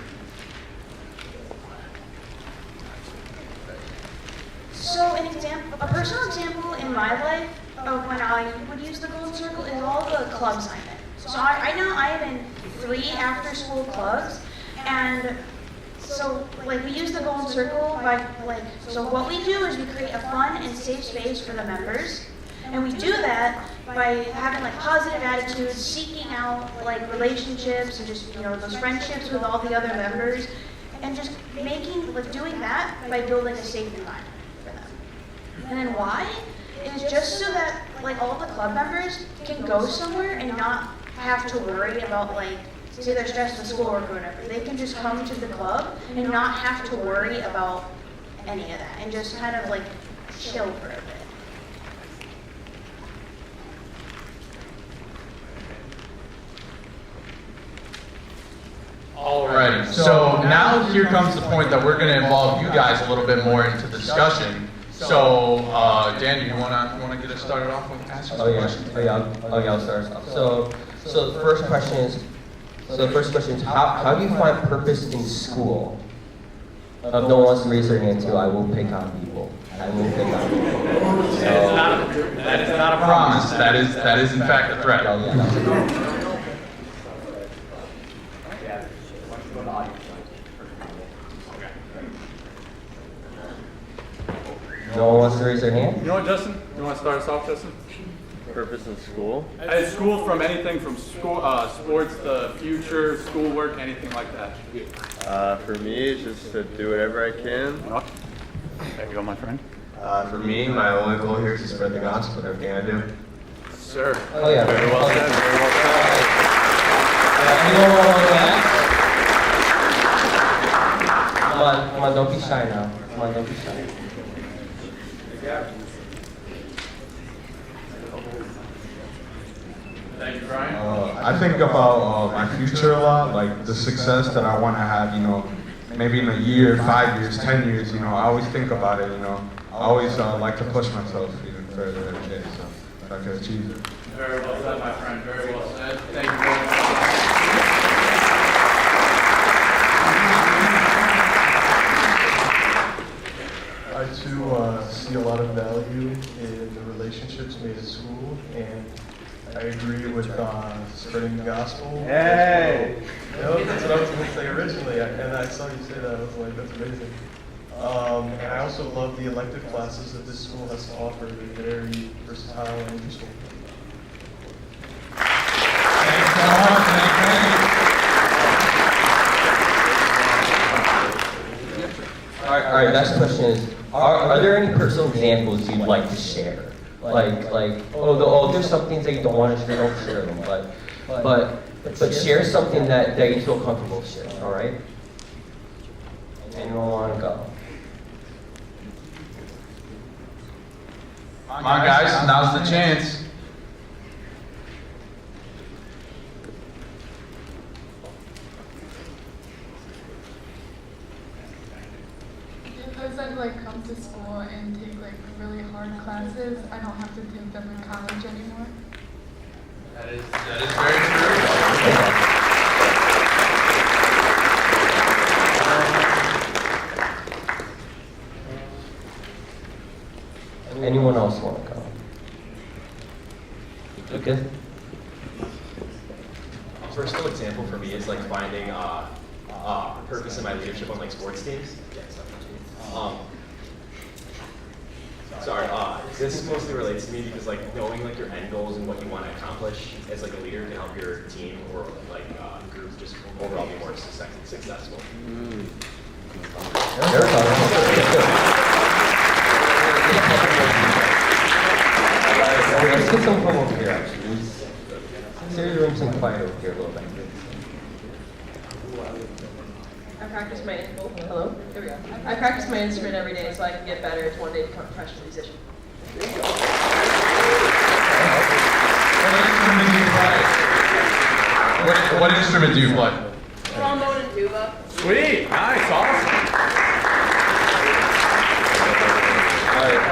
So a personal example in my life of when I would use the golden circle is all the clubs I'm in. So I know I am in 3 after-school clubs, and so like we use the golden circle by so what we do is we create a fun and safe space for the members, and we do that by having like positive attitudes, seeking out like relationships and just those friendships with all the other members, and just doing that by building a safe environment for them. And then why is just so that like all the club members can go somewhere and not have to worry about say they're stressed with schoolwork or whatever. They can just come to the club and not have to worry about any of that and just kind of chill for a bit. Alrighty, so now here comes the point that we're going to involve you guys a little bit more into discussion. So, Dan, you wanna get us started off with asking some questions? I'll start us off. So the first question is, how do you find purpose in school? If no one wants to raise their hand too, I will pick on people. That is not a promise. That is in fact a threat. No one wants to raise their hand? You know what, Justin? You want to start us off, Justin? Purpose in school? At school, from anything from school, sports, the future, schoolwork, anything like that. For me, it's just to do whatever I can. There you go, my friend. For me, my only goal here is to spread the gospel in everything I do. Sir. Oh yeah. Very well said. Very well said. Come on, don't be shy now. Come on, don't be shy. Thank you, Brian. I think about my future a lot, like the success that I want to have, maybe in a year, 5 years, 10 years, I always think about it, I always like to push myself even further every day, so if I could achieve it. Very well said, my friend. Very well said. Thank you very much. I too see a lot of value in the relationships made at school, and I agree with spreading the gospel. Hey! That's what I was going to say originally, and I saw you say that. I was like, that's amazing. And I also love the elective classes that this school has to offer. They're very versatile and interesting. All right, next question is, are there any personal examples you'd like to share? There's some things that you don't want to share, don't share them, but share something that you feel comfortable sharing, all right? Anyone want to go? Come on, guys, now's the chance. Because I come to school and take really hard classes, I don't have to take them in college anymore. That is very true. Anyone else want to go? Okay. A personal example for me is finding purpose in my leadership on sports teams. This mostly relates to me because knowing your end goals and what you want to accomplish as a leader can help your team or group just overall be more successful. Let's get some from over here actually. Sarah, room some quiet over here a little bit. I practice my hello. Here we go. I practice my instrument every day so I can get better to one day become a professional musician. What instrument do you play? Trombone and tuba. Sweet, nice, awesome.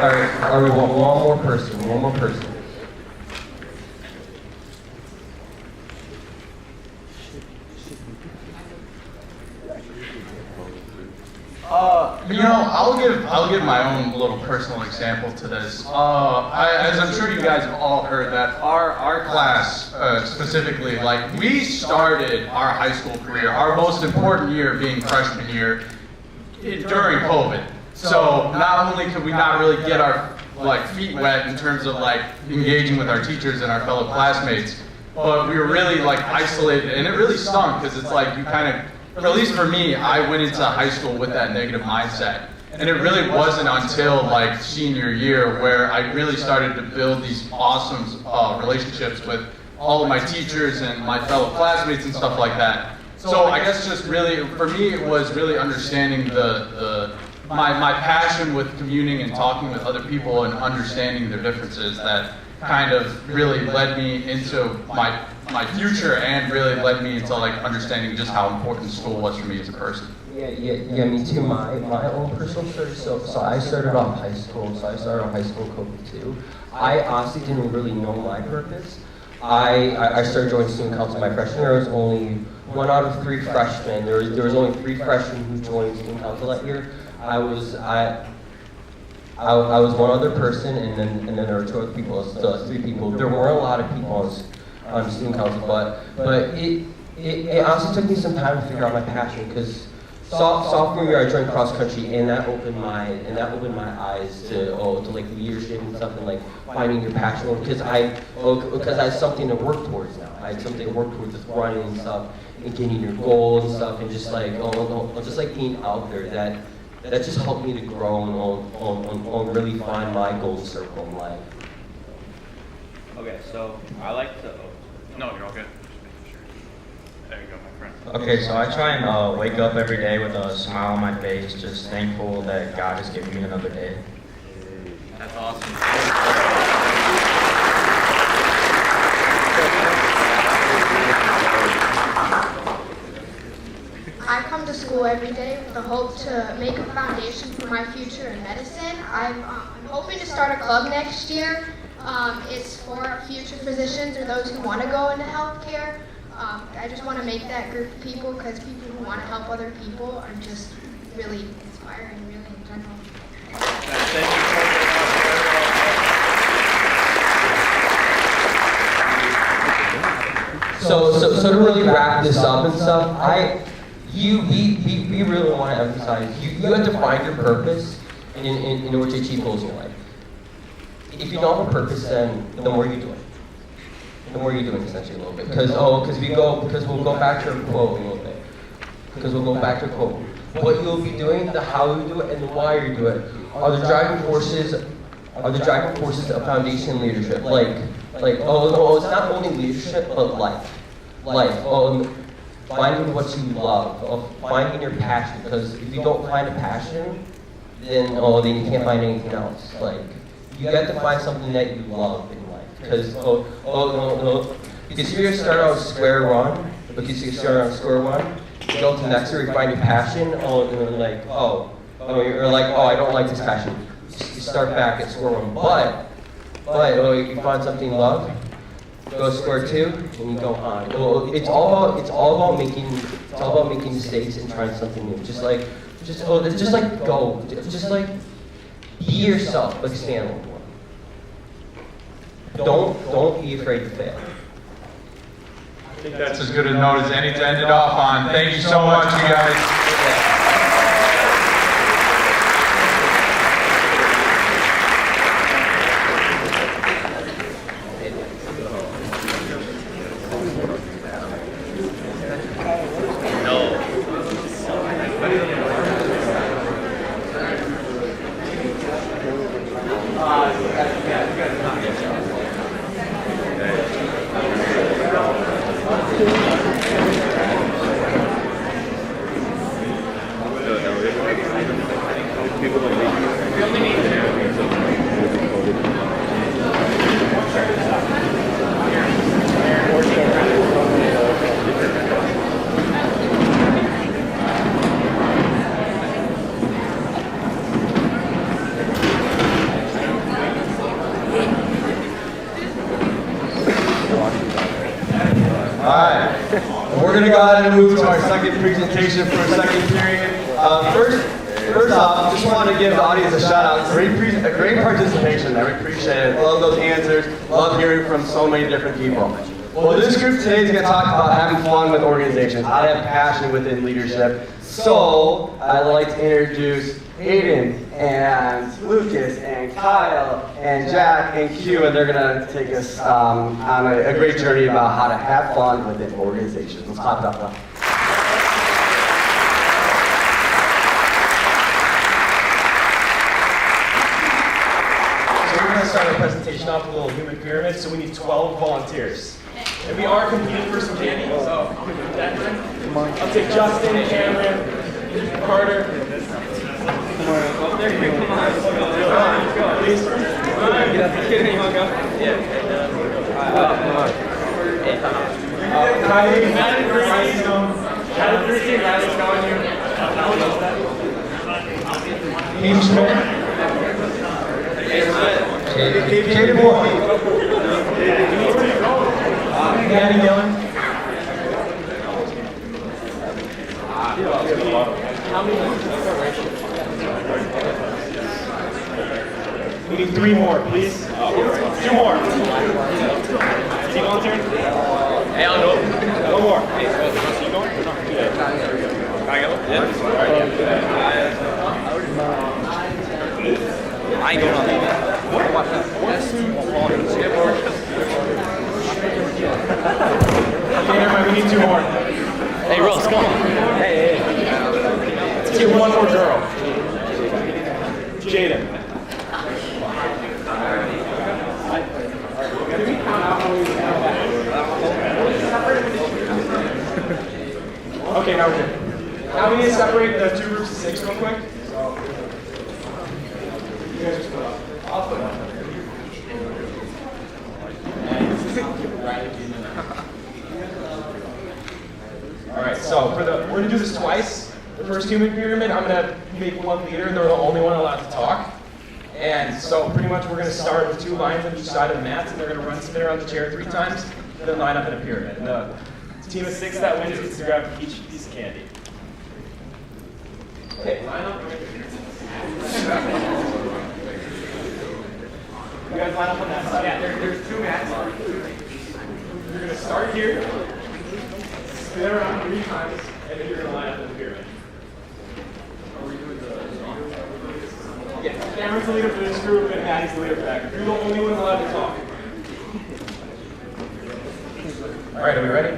All right, we want one more person. I'll give my own little personal example to this. As I'm sure you guys have all heard that our class specifically, we started our high school career, our most important year being freshman year, during COVID. So not only could we not really get our feet wet in terms of engaging with our teachers and our fellow classmates, but we were really isolated, and it really stunk because it's you kind of, or at least for me, I went into high school with that negative mindset. And it really wasn't until senior year where I really started to build these awesome relationships with all of my teachers and my fellow classmates and stuff like that. So I guess just really, for me, it was really understanding my passion with communing and talking with other people and understanding their differences that kind of really led me into my future and really led me into understanding just how important school was for me as a person. Yeah, me too. My own personal story. So I started off high school. So I started off high school COVID too. I honestly didn't really know my purpose. I started joining student council my freshman year. I was only 1 out of 3 freshmen. There was only 3 freshmen who joined student council that year. I was one other person, and then there were 2 other people. So 3 people. There weren't a lot of people on student council, but it honestly took me some time to figure out my passion because sophomore year I joined cross country, and that opened my eyes to leadership and stuff, and finding your passion because I had something to work towards now. I had something to work towards with running and stuff and getting your goals and stuff, and just being out there. That just helped me to grow and really find my golden circle in life. Okay, so I like to. No, you're all good. There you go, my friend. Okay, so I try and wake up every day with a smile on my face, just thankful that God has given me another day. That's awesome. every day with the hope to make a foundation for my future in medicine. I'm hoping to start a club next year. It's for future physicians or those who want to go into healthcare. I just want to make that group of people because people who want to help other people are just really inspiring, really in general. So to really wrap this up and stuff, we really want to emphasize, you have to find your purpose in order to achieve goals in your life. If you don't have a purpose, then the more you do it. The more you're doing essentially a little bit. Because we'll go back to a quote a little bit. What you'll be doing, the how you do it, and the why you do it are the driving forces of foundation leadership. It's not only leadership, but life. Finding what you love, finding your passion. Because if you don't find a passion, then you can't find anything else. You have to find something that you love in life. Because if you start out square one, you go to the next year, you find your passion, I don't like this passion. You start back at square one. But you find something you love, go square two, and you go on. It's all about making mistakes and trying something new. Be yourself, but stand alone. Don't be afraid to fail. I think that's as good a note as any to end it off on. Thank you so much, you guys. We're going to go ahead and move to our second presentation for a second period. First off, just want to give the audience a shout out. Great participation. I appreciate it. Love those answers. Love hearing from so many different people. Well, this group today is going to talk about having fun with organizations, how to have passion within leadership. So, I'd like to introduce Aiden and Lucas and Kyle and Jack and Q, and they're going to take us on a great journey about how to have fun within organizations. Let's clap it up. So we're going to start our presentation off with a little human pyramid, so we need 12 volunteers. And we are competing for some candy, so I'll take Justin, Cameron, Carter. There you go, come on. Please. Get up the kid and you want to go? Yeah. Kylie, Matt, Riley's going here. Hayden Schmidt. Kaden Moore. Danny Dillon. How many? We need 3 more, please. 2 more. Is he volunteering? Hey, I'll go. 1 more. Hey, you going? Can I go? Yeah. I ain't going on that. Okay, never mind, we need 2 more. Hey, Rose, come on. Hey. Let's get 1 more girl. Jaden. Okay, now we're good. Now we need to separate the 2 groups of 6 real quick. So, you guys just put up. I'll put up. Alright, so we're going to do this twice. the first human pyramid, I'm gonna make one leader, they're the only one allowed to talk. And so pretty much we're gonna start with 2 lines on each side of the mats, and they're gonna run spin around the chair 3 times, then line up in a pyramid. And the team of 6 that wins gets to grab each piece of candy. Okay, line up. You guys line up on that side. Yeah, there's 2 mats. You're gonna start here, spin around 3 times, and then you're gonna line up in the pyramid. Yeah, Cameron's the leader for this group, and Maddie's the leader for that group. You're the only one allowed to talk. All right, are we ready?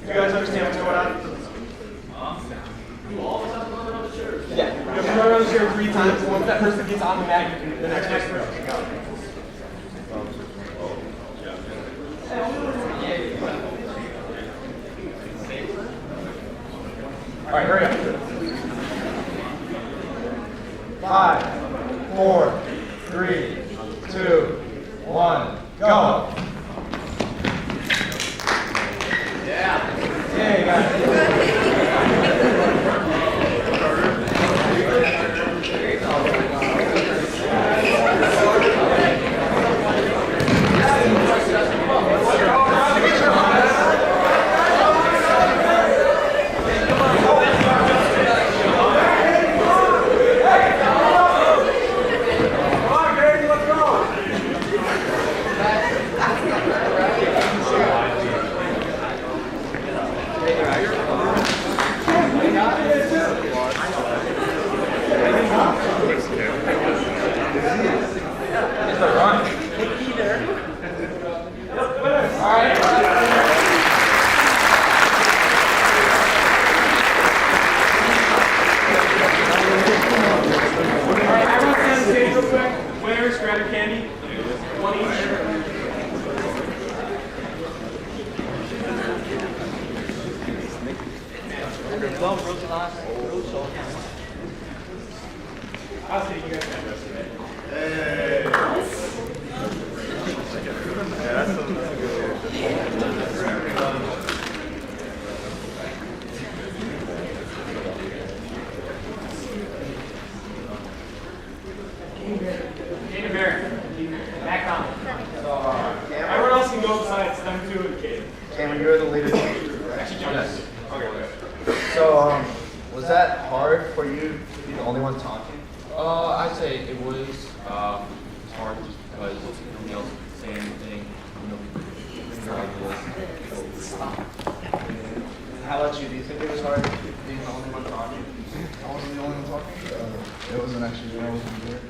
You guys understand what's going on? Yeah, we're going to run around the chair 3 times, and once that person gets on the mat, the next person can go. All right, hurry up. 5, 4, 3, 2, 1, go. Yeah. Yeah, you got it. Cameron, you're the leader of the group, right? Yes. Okay. So, was that hard for you to be the only one talking? I'd say it was hard just because nobody else could say anything. How about you? Do you think it was hard being the only one talking? I wasn't the only one talking. It wasn't actually, I wasn't there.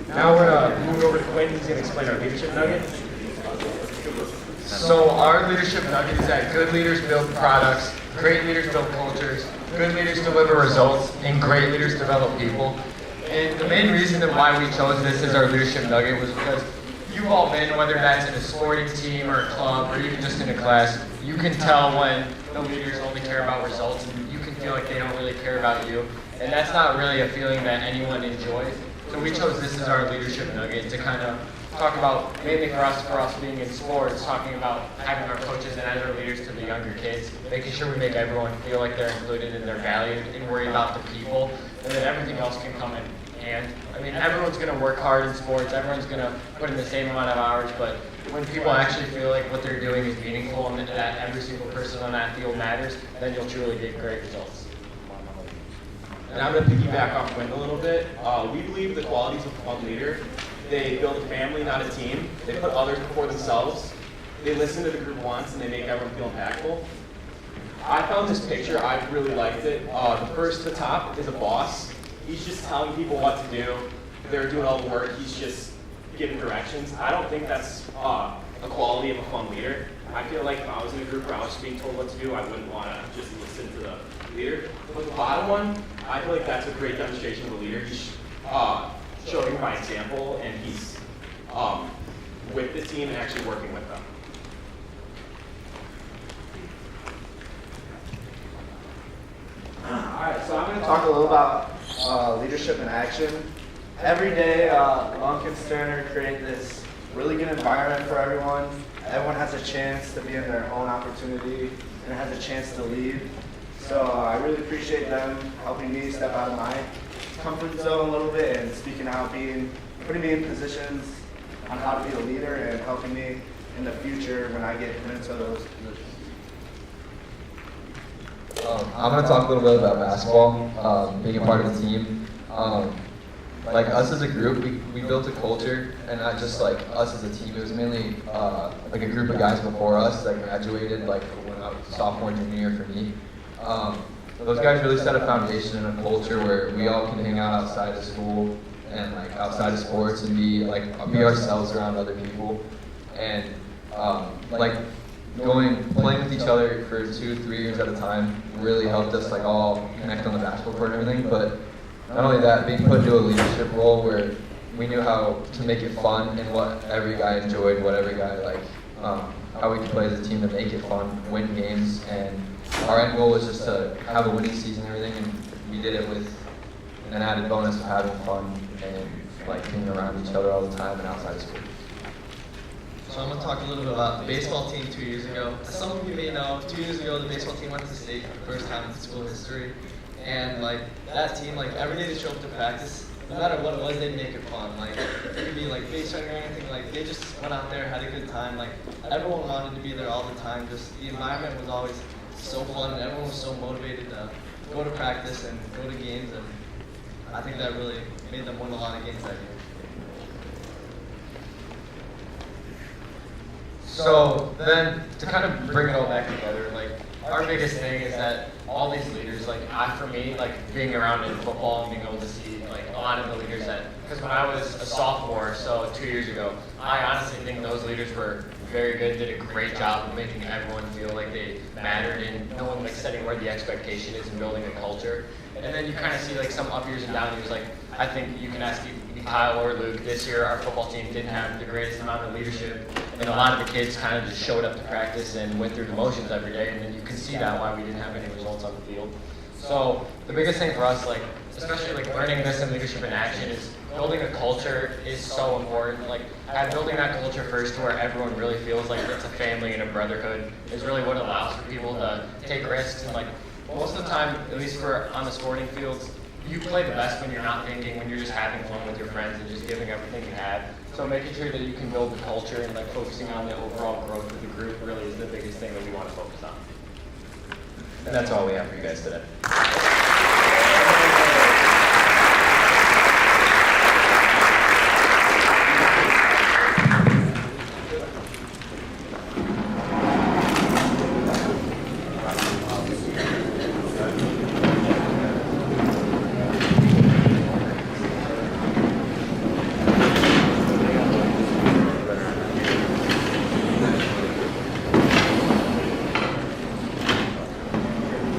Now we're going to move over to Quinn. He's going to explain our leadership nugget. So our leadership nugget is that good leaders build products, great leaders build cultures, good leaders deliver results, and great leaders develop people. And the main reason why we chose this as our leadership nugget was because you've all been, whether that's in a sporting team or a club or even just in a class, you can tell when the leaders only care about results and you can feel like they don't really care about you. And that's not really a feeling that anyone enjoys. So we chose this as our leadership nugget to kind of talk about, mainly for us being in sports, talking about having our coaches and as our leaders to the younger kids, making sure we make everyone feel like they're included and they're valued and worry about the people, and then everything else can come in hand. I mean, everyone's going to work hard in sports, everyone's going to put in the same amount of hours, but when people actually feel like what they're doing is meaningful and that every single person on that field matters, then you'll truly get great results. And I'm going to piggyback off Quinn a little bit. We believe the qualities of a fun leader. They build a family, not a team. They put others before themselves. They listen to the group wants, and they make everyone feel impactful. I found this picture. I really liked it. The top is a boss. He's just telling people what to do. They're doing all the work. He's just giving directions. I don't think that's a quality of a fun leader. I feel like if I was in a group where I was being told what to do, I wouldn't want to just listen to the leader. But the bottom one, I feel like that's a great demonstration of a leader. He's showing by example, and he's with the team and actually working with them. Alright, so I'm going to talk a little about leadership in action. every day, Monk and Sterner create this really good environment for everyone. Everyone has a chance to be in their own opportunity and has a chance to lead. So I really appreciate them helping me step out of my comfort zone a little bit and speaking out, putting me in positions on how to be a leader and helping me in the future when I get put into those positions. I'm going to talk a little bit about basketball, being a part of the team. Like us as a group, we built a culture, and not just like us as a team. It was mainly like a group of guys before us that graduated like when I was sophomore, junior year for me. Those guys really set a foundation and a culture where we all can hang out outside of school and like outside of sports and be ourselves around other people, and like playing with each other for 2-3 years at a time really helped us like all connect on the basketball court and everything. But not only that, being put into a leadership role where we knew how to make it fun and what every guy enjoyed, what every guy liked, how we could play as a team to make it fun, win games, and our end goal was just to have a winning season and everything, and we did it with an added bonus of having fun and like being around each other all the time and outside of school. So I'm going to talk a little bit about the baseball team 2 years ago. As some of you may know, 2 years ago the baseball team went to state for the first time in school history. And like that team, like every day they show up to practice, no matter what it was, they'd make it fun. Like it could be like base running or anything. Like they just went out there, had a good time. Like everyone wanted to be there all the time. Just the environment was always so fun, and everyone was so motivated to go to practice and go to games. And I think that really made them win a lot of games that year. So then, to kind of bring it all back together, like our biggest thing is that all these leaders, like for me, like being around in football and being able to see like a lot of the leaders that, because when I was a sophomore, so 2 years ago, I honestly think those leaders were very good, did a great job of making everyone feel like they mattered and no one like setting where the expectation is and building a culture. And then you kind of see like some up years and down years. Like I think you can ask Kyle or Luke, this year our football team didn't have the greatest amount of leadership, and a lot of the kids kind of just showed up to practice and went through the motions every day, and then you can see that why we didn't have any results on the field. So the biggest thing for us, like especially like learning this in leadership in action, is building a culture is so important. Like building that culture first to where everyone really feels like it's a family and a brotherhood is really what allows for people to take risks. And like most of the time, at least for on the sporting fields, you play the best when you're not thinking, when you're just having fun with your friends and just giving everything you have. So making sure that you can build the culture and like focusing on the overall growth of the group really is the biggest thing that we want to focus on. And that's all we have for you guys today.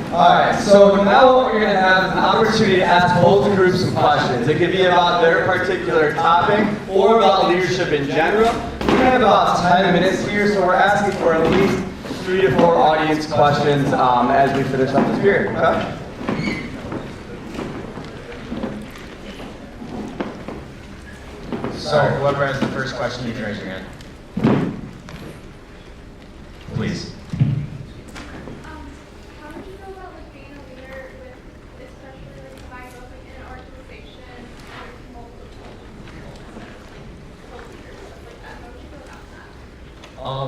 Alright, so now what we're going to have is an opportunity to ask both groups some questions. It could be about their particular topic or about leadership in general. We're going to have about 10 minutes here, so we're asking for at least 3 to 4 audience questions as we finish up this period. Okay? So whoever has the first question, you can raise your hand. Please.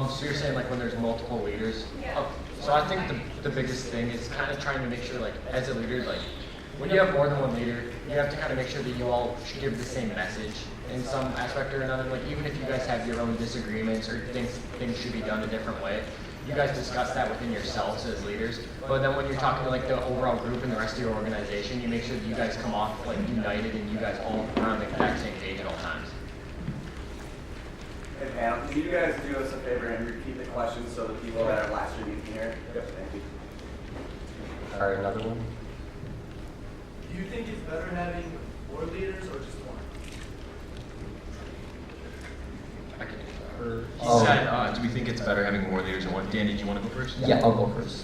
So you're saying like when there's multiple leaders? Yeah. So I think the biggest thing is kind of trying to make sure like as a leader, like when you have more than one leader, you have to kind of make sure that you all should give the same message in some aspect or another. Like even if you guys have your own disagreements or things should be done a different way, you guys discuss that within yourselves as leaders. But then when you're talking to like the overall group and the rest of your organization, you make sure that you guys come off like united and you guys all around the exact same page at all times. Hey Pam, can you guys do us a favor and repeat the questions so the people that are last year can hear? Yep. Thank you. Alright, another one. Do you think it's better having 4 leaders or just 1? He said, do we think it's better having more leaders than one? Danny, do you want to go first? Yeah, I'll go first.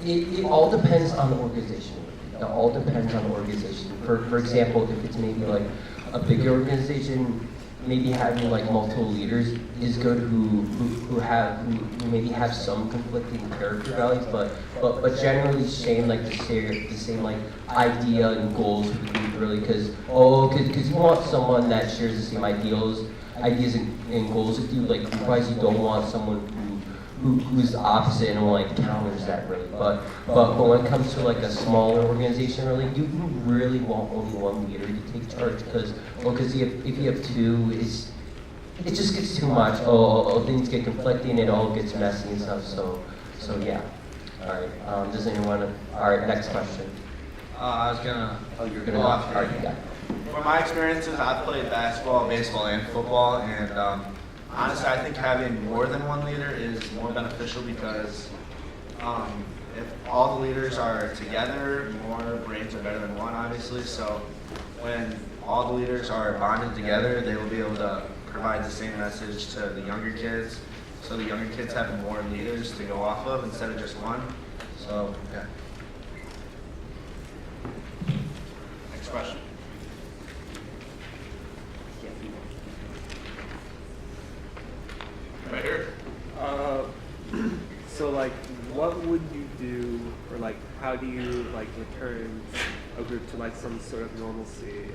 It all depends on the organization. It all depends on the organization. For example, if it's maybe like a bigger organization, maybe having like multiple leaders is good who maybe have some conflicting character values, but generally share like the same like idea and goals with the group, really, because you want someone that shares the same ideas and goals with you. Like, otherwise you don't want someone who's the opposite and like counters that, really. But when it comes to like a smaller organization, really, you really want only one leader to take charge, because if you have two, it just gets too much. Things get conflicting, it all gets messy and stuff. So yeah. All right. Does anyone? All right. Next question. I was gonna. Oh, you're gonna. All right. You got it. From my experiences, I've played basketball, baseball, and football, and honestly, I think having more than one leader is more beneficial because if all the leaders are together, more brains are better than one, obviously. So when all the leaders are bonded together, they will be able to provide the same message to the younger kids. So the younger kids have more leaders to go off of instead of just one. So, yeah. Next question. Right here. So like, what would you do, or like, how do you like return a group to like some sort of normalcy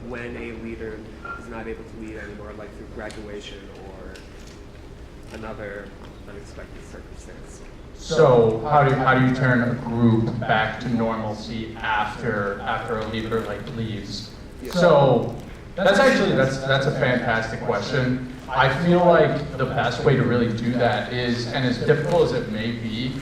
when a leader is not able to lead anymore, like through graduation or another unexpected circumstance? So how do you turn a group back to normalcy after a leader like leaves? Yeah. So that's a fantastic question. I feel like the best way to really do that is, and as difficult as it may be,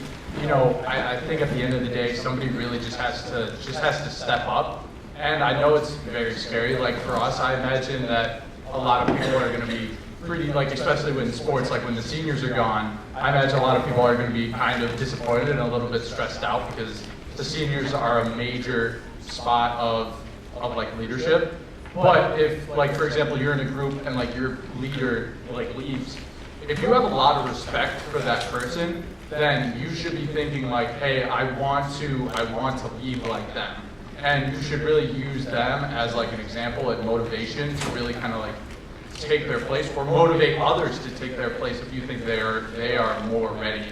I think at the end of the day, somebody really just has to step up. And I know it's very scary. Like for us, I imagine that a lot of people are going to be pretty, like, especially when sports, like when the seniors are gone, I imagine a lot of people are going to be kind of disappointed and a little bit stressed out because the seniors are a major spot of like leadership. But if, like, for example, you're in a group and like your leader like leaves, if you have a lot of respect for that person, then you should be thinking like, hey, I want to leave like them. And you should really use them as like an example and motivation to really kind of like take their place, or motivate others to take their place if you think they are more ready.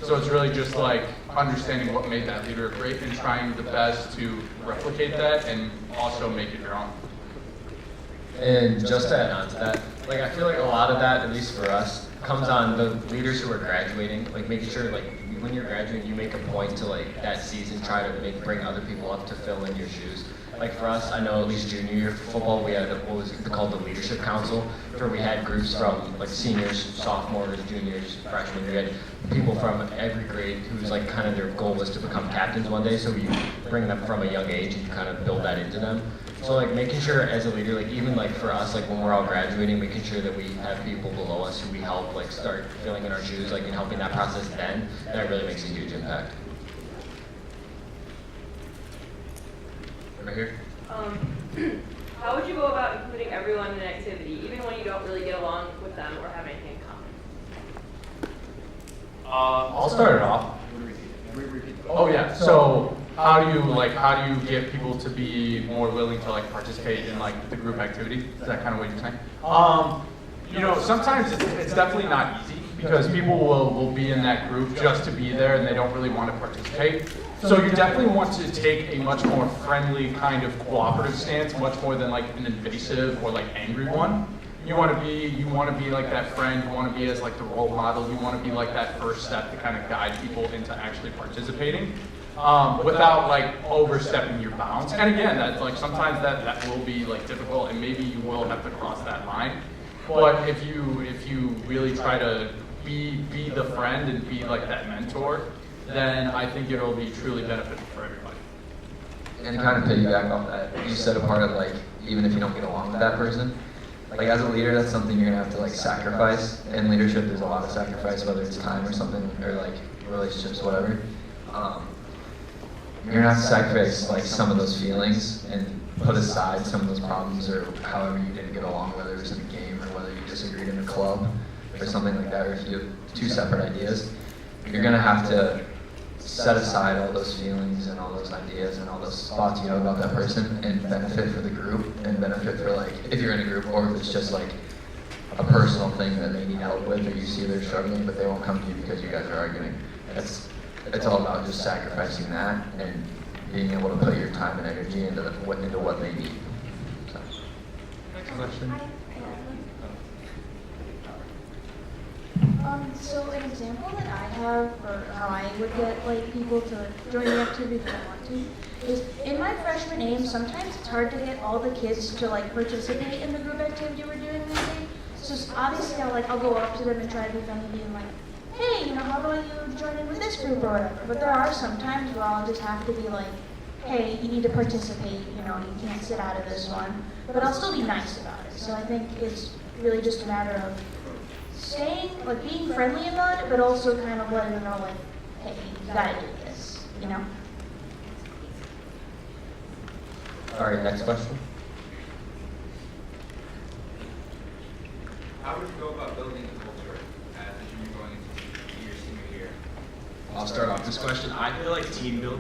So it's really just like understanding what made that leader great and trying the best to replicate that and also make it your own. And just to add on to that, like I feel like a lot of that, at least for us, comes on the leaders who are graduating, like making sure like when you're graduating, you make a point to like that season try to bring other people up to fill in your shoes. Like for us, I know at least junior year football, we had what was called the Leadership Council, where we had groups from like seniors, sophomores, juniors, freshmen. We had people from every grade whose like kind of their goal was to become captains one day. So we bring them from a young age and kind of build that into them. So like making sure as a leader, like even like for us, like when we're all graduating, making sure that we have people below us who we help like start filling in our shoes, like and helping that process then, that really makes a huge impact. Right here. How would you go about including everyone in an activity, even when you don't really get along with them or have anything in common? I'll start it off. Oh yeah. So how do you get people to be more willing to like participate in like the group activity? Is that kind of what you're saying? Sometimes it's definitely not easy because people will be in that group just to be there and they don't really want to participate. So you definitely want to take a much more friendly kind of cooperative stance, much more than like an invasive or like angry one. You want to be like that friend. You want to be as like the role model. You want to be like that first step to kind of guide people into actually participating, without like overstepping your bounds. And again, that's like sometimes that will be like difficult, and maybe you will have to cross that line. But if you really try to be the friend and be like that mentor, then I think it'll be truly beneficial for everybody. And to kind of piggyback off that, you said a part of like, even if you don't get along with that person, like as a leader, that's something you're gonna have to like sacrifice. In leadership, there's a lot of sacrifice, whether it's time or something, or like relationships, whatever. You're gonna have to sacrifice like some of those feelings and put aside some of those problems or however you didn't get along, whether it was in a game or whether you disagreed in a club or something like that, or if you have two separate ideas. You're gonna have to set aside all those feelings and all those ideas and all those thoughts you have about that person and benefit for the group and benefit for like if you're in a group or if it's just like a personal thing that they need help with or you see they're struggling but they won't come to you because you guys are arguing. It's all about just sacrificing that and being able to put your time and energy into what they need. So. Next question. So an example that I have, or how I would get like people to join the activity that I want to, is in my freshman aim, sometimes it's hard to get all the kids to like participate in the group activity we're doing this day. So obviously I'll go up to them and try to be friendly, being like, hey, how about you join in with this group or whatever. But there are some times where I'll just have to be like, hey, you need to participate, you can't sit out of this one. But I'll still be nice about it. So I think it's really just a matter of staying, like being friendly about it, but also kind of letting them know, like, hey, you gotta do this, All right, next question. How would you go about building a culture as a junior going into your senior year? I'll start off this question. I feel like team build.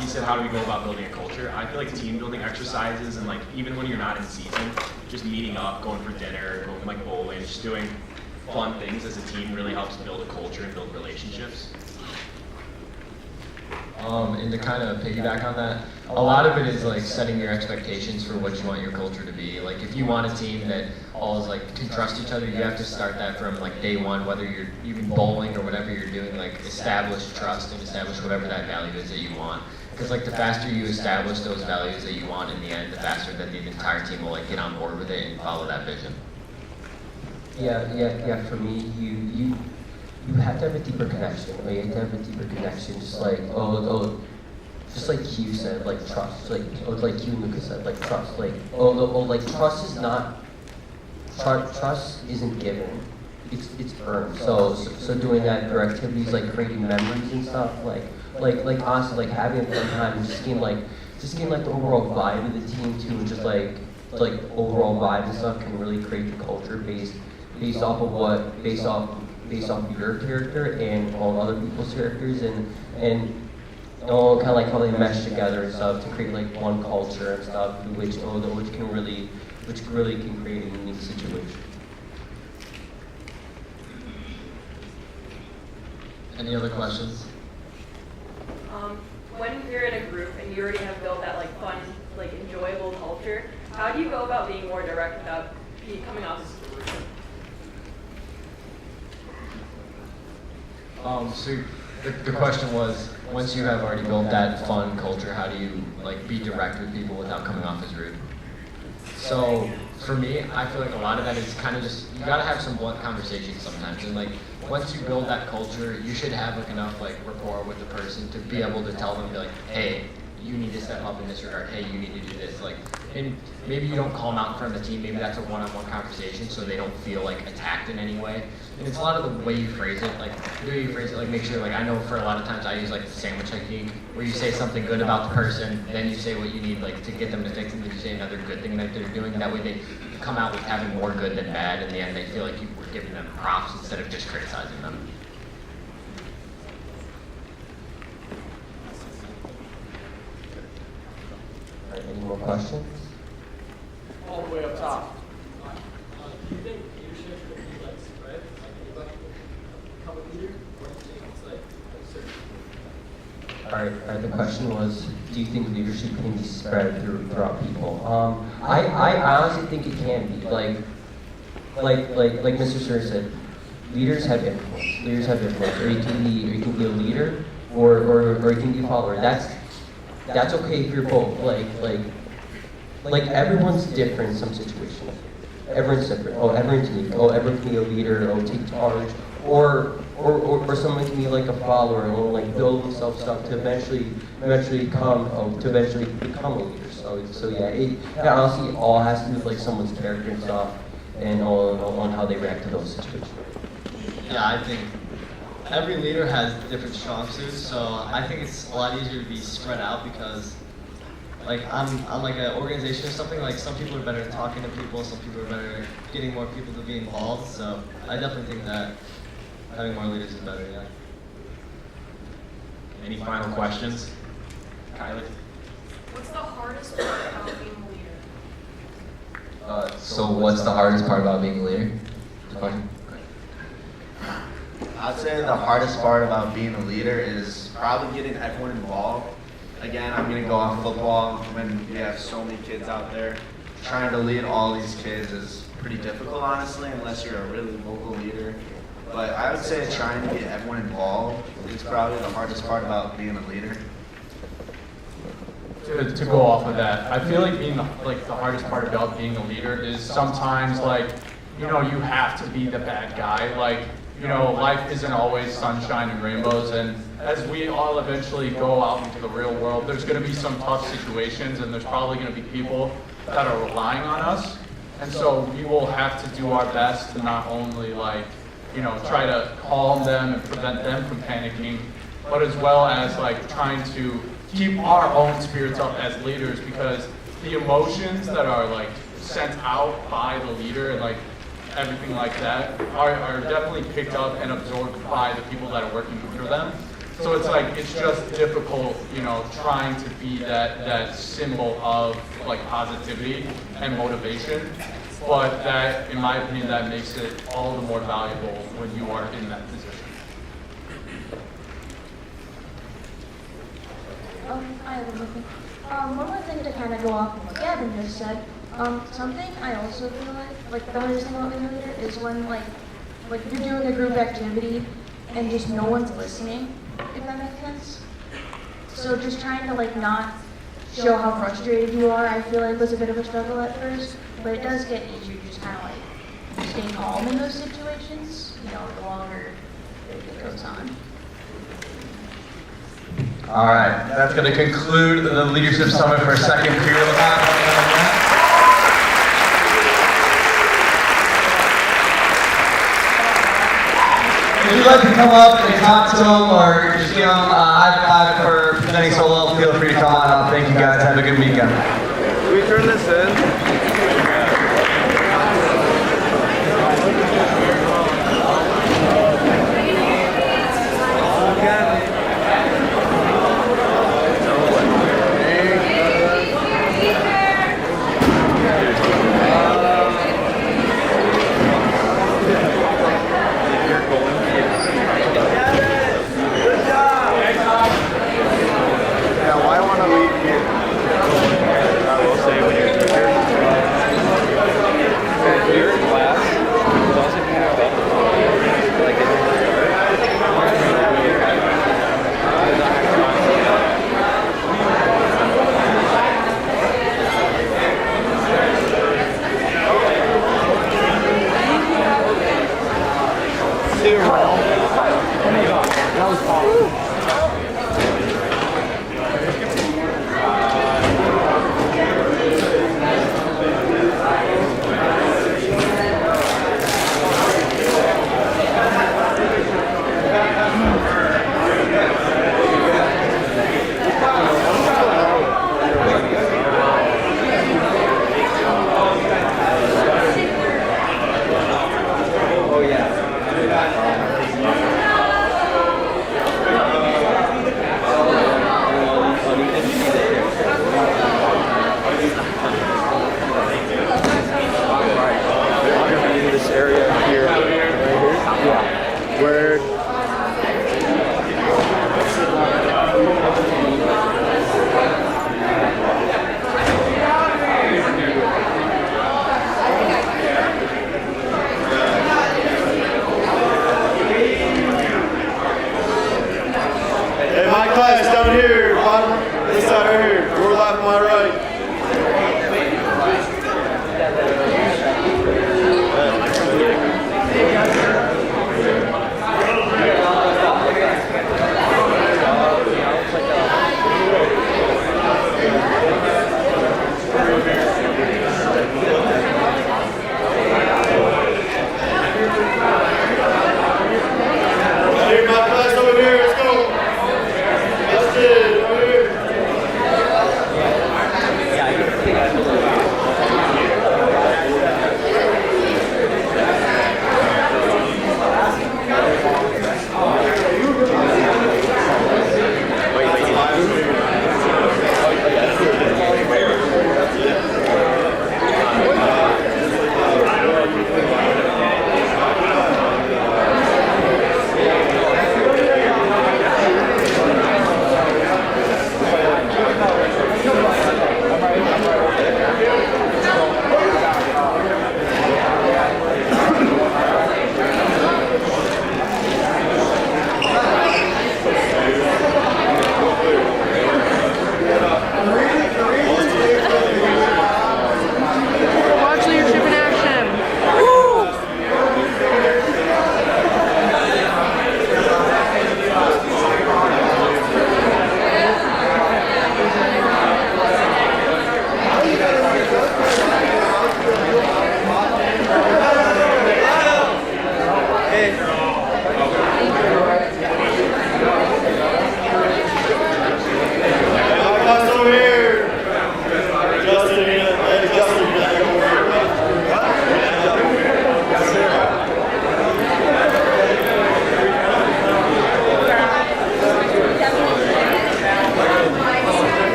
He said, how do we go about building a culture? I feel like team building exercises and like even when you're not in season, just meeting up, going for dinner, going like bowling, just doing fun things as a team really helps build a culture and build relationships. And to kind of piggyback on that, a lot of it is like setting your expectations for what you want your culture to be. Like if you want a team that all is like can trust each other, you have to start that from like day one, whether you're even bowling or whatever you're doing, like establish trust and establish whatever that value is that you want. Because like the faster you establish those values that you want in the end, the faster that the entire team will like get on board with it and follow that vision. Yeah. For me, you have to have a deeper connection. Like, you have to have a deeper connection. Just like just like Hugh said, like trust. Like Hugh and Lucas said, like trust. Like like trust is not. Trust isn't given. It's earned. So doing that through activities like creating memories and stuff. Like honestly, like having a fun time and just getting like the overall vibe of the team too, and just like overall vibe and stuff can really create the culture based off your character and all other people's characters and all kind of like how they mesh together and stuff to create like one culture and stuff, which really can create a unique situation. Any other questions? When you're in a group and you already have built that like fun, like enjoyable culture, how do you go about being more direct without coming off as rude? So the question was, once you have already built that fun culture, how do you like be direct with people without coming off as rude? So for me, I feel like a lot of that is kind of just, you gotta have some blunt conversations sometimes. And like, once you build that culture, you should have like enough like rapport with the person to be able to tell them, be like, hey, you need to step up in this regard. Hey, you need to do this. Like, and maybe you don't call them out in front of the team. Maybe that's a one-on-one conversation, so they don't feel like attacked in any way. And it's a lot of the way you phrase it. Like, the way you phrase it, like make sure. Like, I know for a lot of times I use like the sandwich technique, where you say something good about the person, then you say what you need like to get them to fix, and then you say another good thing that they're doing. That way they come out with having more good than bad. In the end, they feel like you were giving them props instead of just criticizing them. All right, any more questions? All the way up top. Do you think leadership could be like spread? Like anybody can become a leader? Or do you think it's like certain? All right, the question was, do you think leadership can be spread throughout people? I honestly think it can be. Like Mr. Sir said, leaders have influence. Leaders have influence. Or you can be a leader, or you can be a follower. That's okay if you're both. Like everyone's different in some situations. Everyone's different. Oh, everyone's unique. Oh, everyone can be a leader. Oh, take charge. Or someone can be like a follower and will like build themselves up to eventually become a leader. So yeah, it honestly all has to do with like someone's character and stuff, and on how they react to those situations. Yeah, I think every leader has different strong suits, so I think it's a lot easier to be spread out because, like, I'm like an organization or something. Like, some people are better at talking to people, some people are better at getting more people to be involved. So I definitely think that having more leaders is better. Yeah. Any final questions? Kylie? What's the hardest part about being a leader? So what's the hardest part about being a leader? I'd say the hardest part about being a leader is probably getting everyone involved. Again, I'm going to go on football when we have so many kids out there. Trying to lead all these kids is pretty difficult, honestly, unless you're a really vocal leader. But I would say trying to get everyone involved is probably the hardest part about being a leader. To go off of that, I feel like being the hardest part about being a leader is sometimes you have to be the bad guy. Life isn't always sunshine and rainbows, and as we all eventually go out into the real world, there's going to be some tough situations, and there's probably going to be people that are relying on us, and so we will have to do our best to not only try to calm them and prevent them from panicking, but as well as trying to keep our own spirits up as leaders, because the emotions that are sent out by the leader and everything like that are definitely picked up and absorbed by the people that are working under them. So it's just difficult, trying to be that symbol of positivity and motivation. But that, in my opinion, that makes it all the more valuable when you are in that position. I have another thing. One more thing to kind of go off of what Gavin just said. Something I also feel like the hardest thing about being a leader is when you're doing a group activity and just no one's listening, if that makes sense. So just trying to not show how frustrated you are, I feel was a bit of a struggle at first, but it does get easier to just kind of stay calm in those situations, the longer it goes on. All right, that's going to conclude the Leadership Summit for second period. If you'd like to come up and talk to them or just give them a high five for presenting so well, feel free to come on up. Thank you guys. Have a good weekend. Can we turn this in?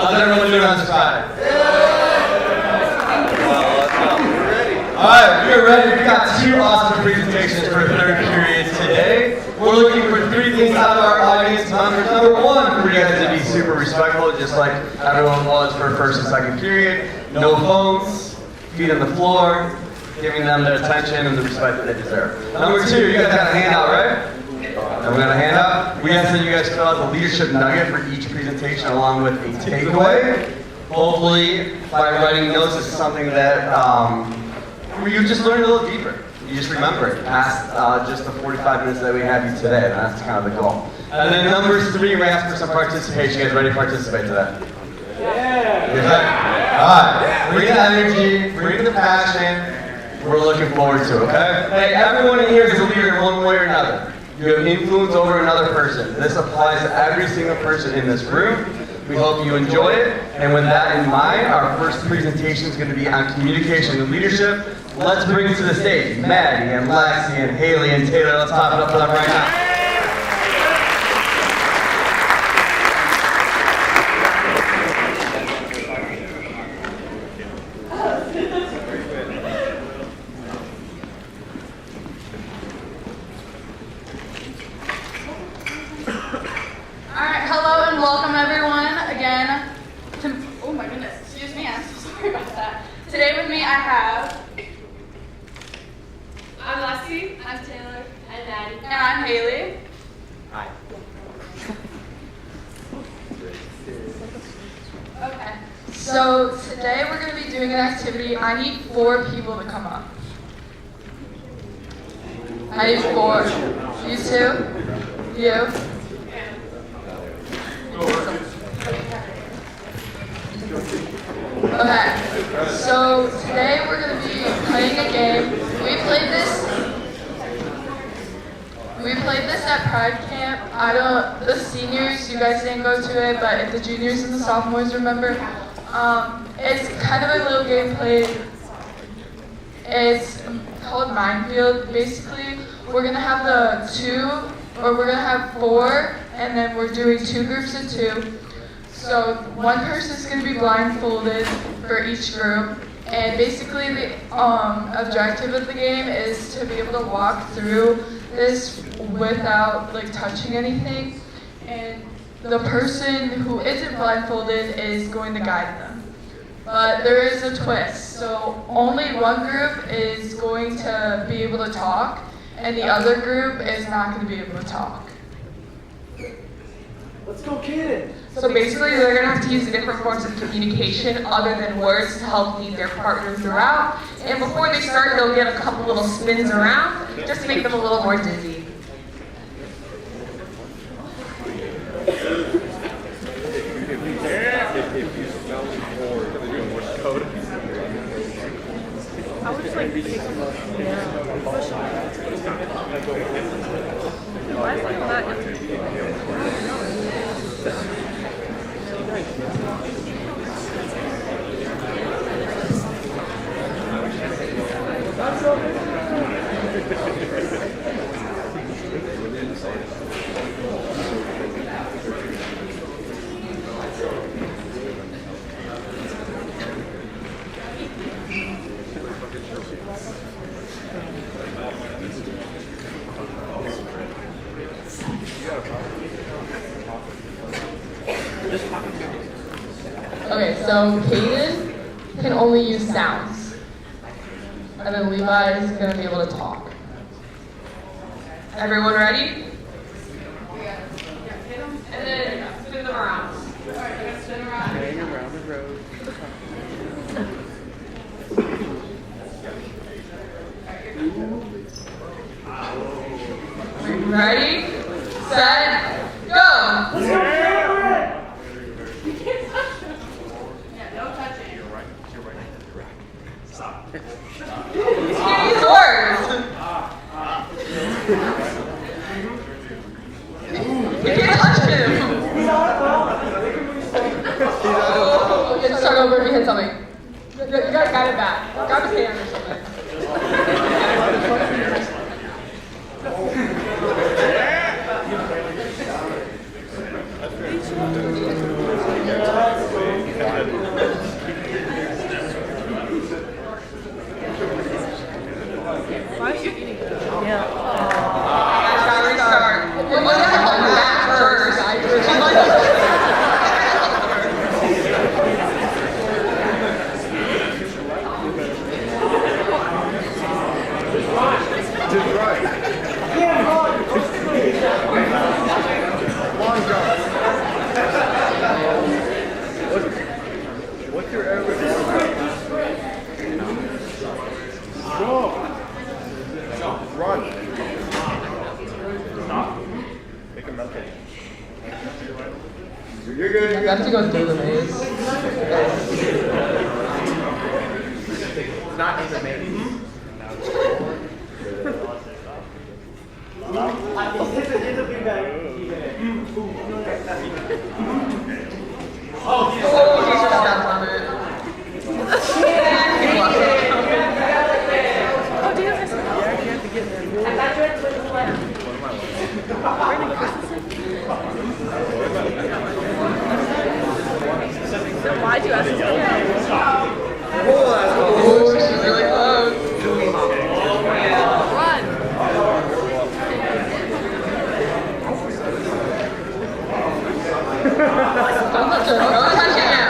How's everyone doing on this Friday? All right, we are ready. We've got 2 awesome presentations for third period today. We're looking for 3 things out of our audience members. Number 1, for you guys to be super respectful, just like everyone was for first and second period. No phones, feet on the floor, giving them the attention and the respect that they deserve. Number 2, you guys got a handout, right? And we got a handout. We asked that you guys fill out the leadership nugget for each presentation along with a takeaway. Hopefully, by writing notes, this is something that you just learn a little deeper. You just remember it past just the 45 minutes that we have you today. And that's kind of the goal. And then number 3, we ask for some participation. You guys ready to participate today? Yeah. All right. Bring the energy, bring the passion. We're looking forward to it, okay? Hey, everyone in here is a leader in one way or another. You have influence over another person. This applies to every single person in this room. We hope you enjoy it. And with that in mind, our first presentation is going to be on communication and leadership. Let's bring to the stage Maddie and Lexi and Haley and Taylor. Let's pop it up for them right now. Alright, hello and welcome everyone again to, oh my goodness, excuse me, I'm so sorry about that. Today with me I have, I'm Leslie. I'm Taylor. And Maddie. and I'm Haley. Hi. Okay, so today we're going to be doing an activity. I need 4 people to come up. I need 4. You 2? You? Okay, so today we're going to be playing a game. We played this at Pride Camp. The seniors, you guys didn't go to it, but if the juniors and the sophomores remember, it's kind of a little game played. It's called Minefield. Basically, we're going to have we're going to have 4, and then we're doing 2 groups of 2. So one person is going to be blindfolded for each group, and basically the objective of the game is to be able to walk through this without touching anything, and the person who isn't blindfolded is going to guide them. But there is a twist, so only one group is going to be able to talk, and the other group is not going to be able to talk. Let's go, kid! So basically, they're going to have to use different forms of communication other than words to help lead their partner throughout. And before they start, they'll get a couple little spins around just to make them a little more dizzy. I would just like push Why is it not? Okay, so Caden can only use sounds. And then Levi is going to be able to talk. Everyone ready? And then spin them around. Alright, you're going to spin around. Hang around the road. Ready, set, go! You can't touch him. Yeah, no touching. You're right. Stop. You can't use words. You can't touch him. Oh, let's start over if you hit something. You gotta guide it back. Grab his hand or something. We have to go through the maze. It's not in the maze. Why'd you ask us? Oh, she's really close. Run! Don't touch him. Don't touch him.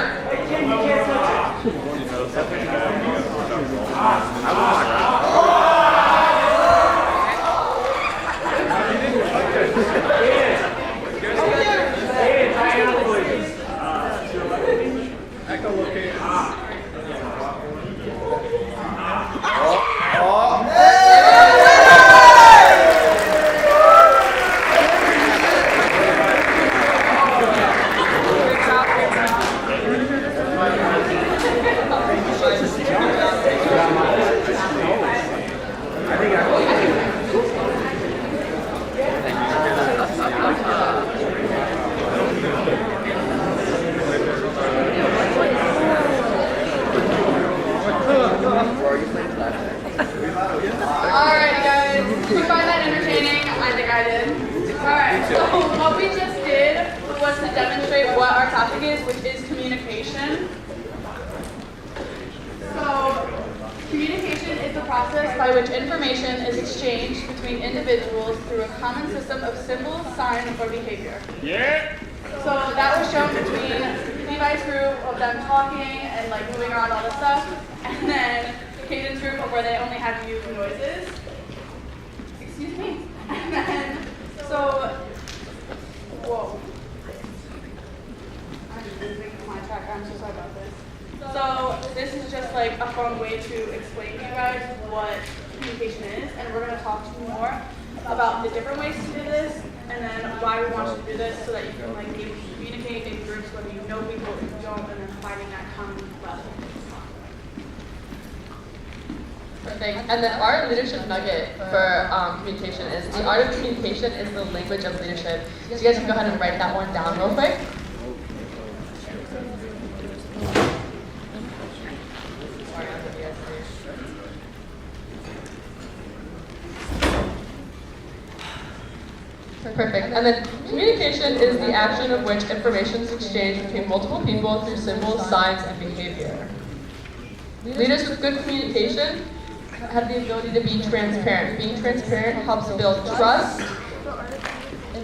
Alright guys, did you find that entertaining? I think I did. Alright, so what we just did was to demonstrate what our topic is, which is communication. So, communication is the process by which information is exchanged between individuals through a common system of symbols, signs, or behavior. Yeah. So that was shown between Levi's group of them talking and like moving around all the stuff, and then Caden's group of where they only have you noises. Excuse me. And then, so, whoa. I'm just losing my track. I'm so sorry about this. So this is just like a fun way to explain to you guys what communication is, and we're going to talk to you more about the different ways to do this, and then why we want you to do this, so that you can like be able to communicate in groups, whether you know people or you don't, and then finding that common level. Perfect. And then our leadership nugget for communication is the art of communication is the language of leadership. So you guys can go ahead and write that one down real quick. Perfect. And then communication is the action of which information is exchanged between multiple people through symbols, signs, and behavior. Leaders with good communication have the ability to be transparent. Being transparent helps build trust,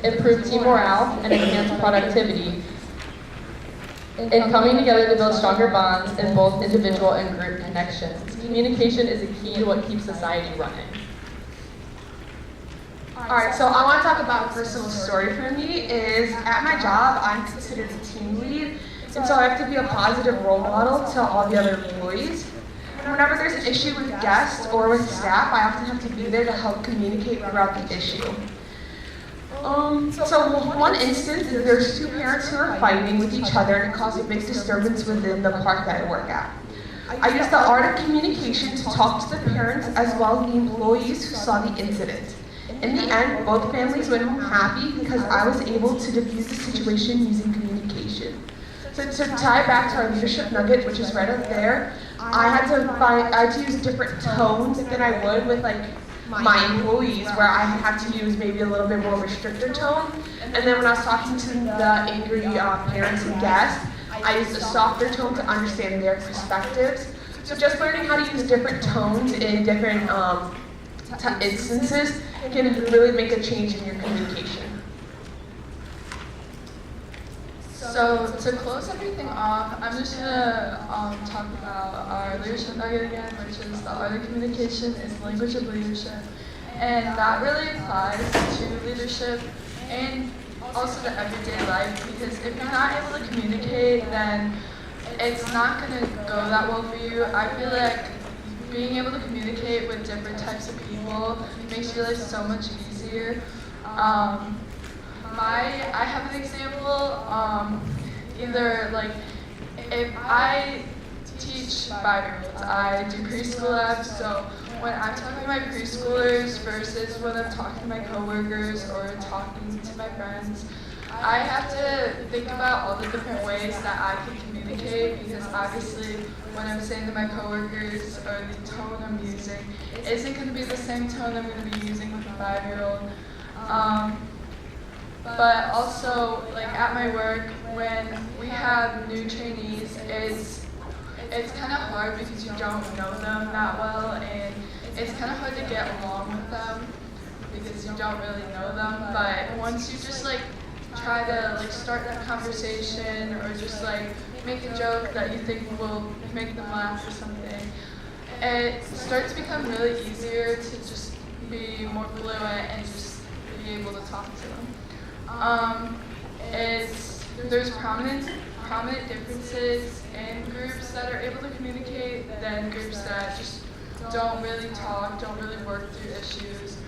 improve team morale, and enhance productivity. And coming together to build stronger bonds in both individual and group connections. Communication is a key to what keeps society running. Alright, so I want to talk about a personal story for me. Is at my job, I'm considered a team lead, and so I have to be a positive role model to all the other employees. Whenever there's an issue with guests or with staff, I often have to be there to help communicate throughout the issue. So one instance is there's two parents who are fighting with each other and it caused a big disturbance within the park that I work at. I used the art of communication to talk to the parents as well as the employees who saw the incident. In the end, both families went home happy because I was able to diffuse the situation using communication. So to tie back to our leadership nugget, which is right up there, I had to use different tones than I would with like my employees, where I had to use maybe a little bit more restricted tone. And then when I was talking to the angry parents and guests, I used a softer tone to understand their perspectives. So just learning how to use different tones in different instances can really make a change in your communication. So to close everything off, I'm just gonna talk about our leadership nugget again, which is the art of communication is the language of leadership. And that really applies to leadership and also to everyday life, because if you're not able to communicate, then it's not gonna go that well for you. I feel like being able to communicate with different types of people makes your life so much easier. I have an example. either like if I teach 5-year-olds, I do preschool labs, so when I'm talking to my preschoolers versus when I'm talking to my coworkers or talking to my friends, I have to think about all the different ways that I can communicate, because obviously when I'm saying to my coworkers, or the tone I'm using isn't going to be the same tone I'm going to be using with a 5-year-old. But also, like at my work, when we have new trainees, it's kind of hard because you don't know them that well, and it's kind of hard to get along with them because you don't really know them. But once you just like try to like start that conversation, or just like make a joke that you think will make them laugh or something, it starts to become really easier to just be more fluent and just be able to talk to them. There's prominent differences in groups that are able to communicate than groups that just don't really talk, don't really work through issues.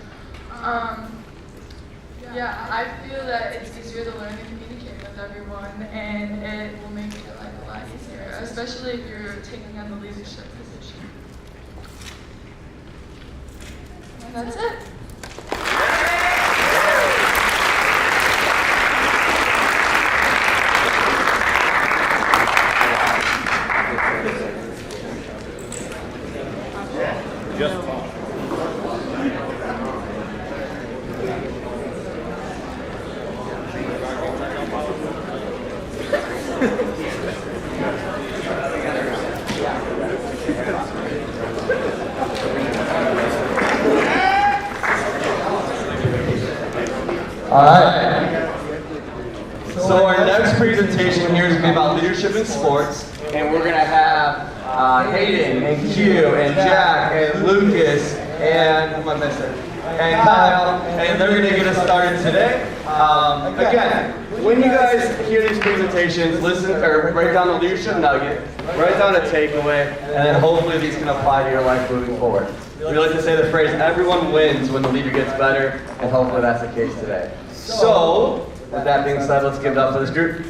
Yeah, I feel that it's easier to learn and communicate with everyone, and it will make your life a lot easier, especially if you're taking on the leadership position. And that's it. Alright. So our next presentation here is going to be about leadership in sports, and we're going to have Hayden and Q and Jack and Lucas and who am I missing? And Kyle, and they're going to get us started today. Again, when you guys hear these presentations, listen or write down a leadership nugget, write down a takeaway, and then hopefully these can apply to your life moving forward. We like to say the phrase, everyone wins when the leader gets better, and hopefully that's the case today. So, with that being said, let's give it up for this group.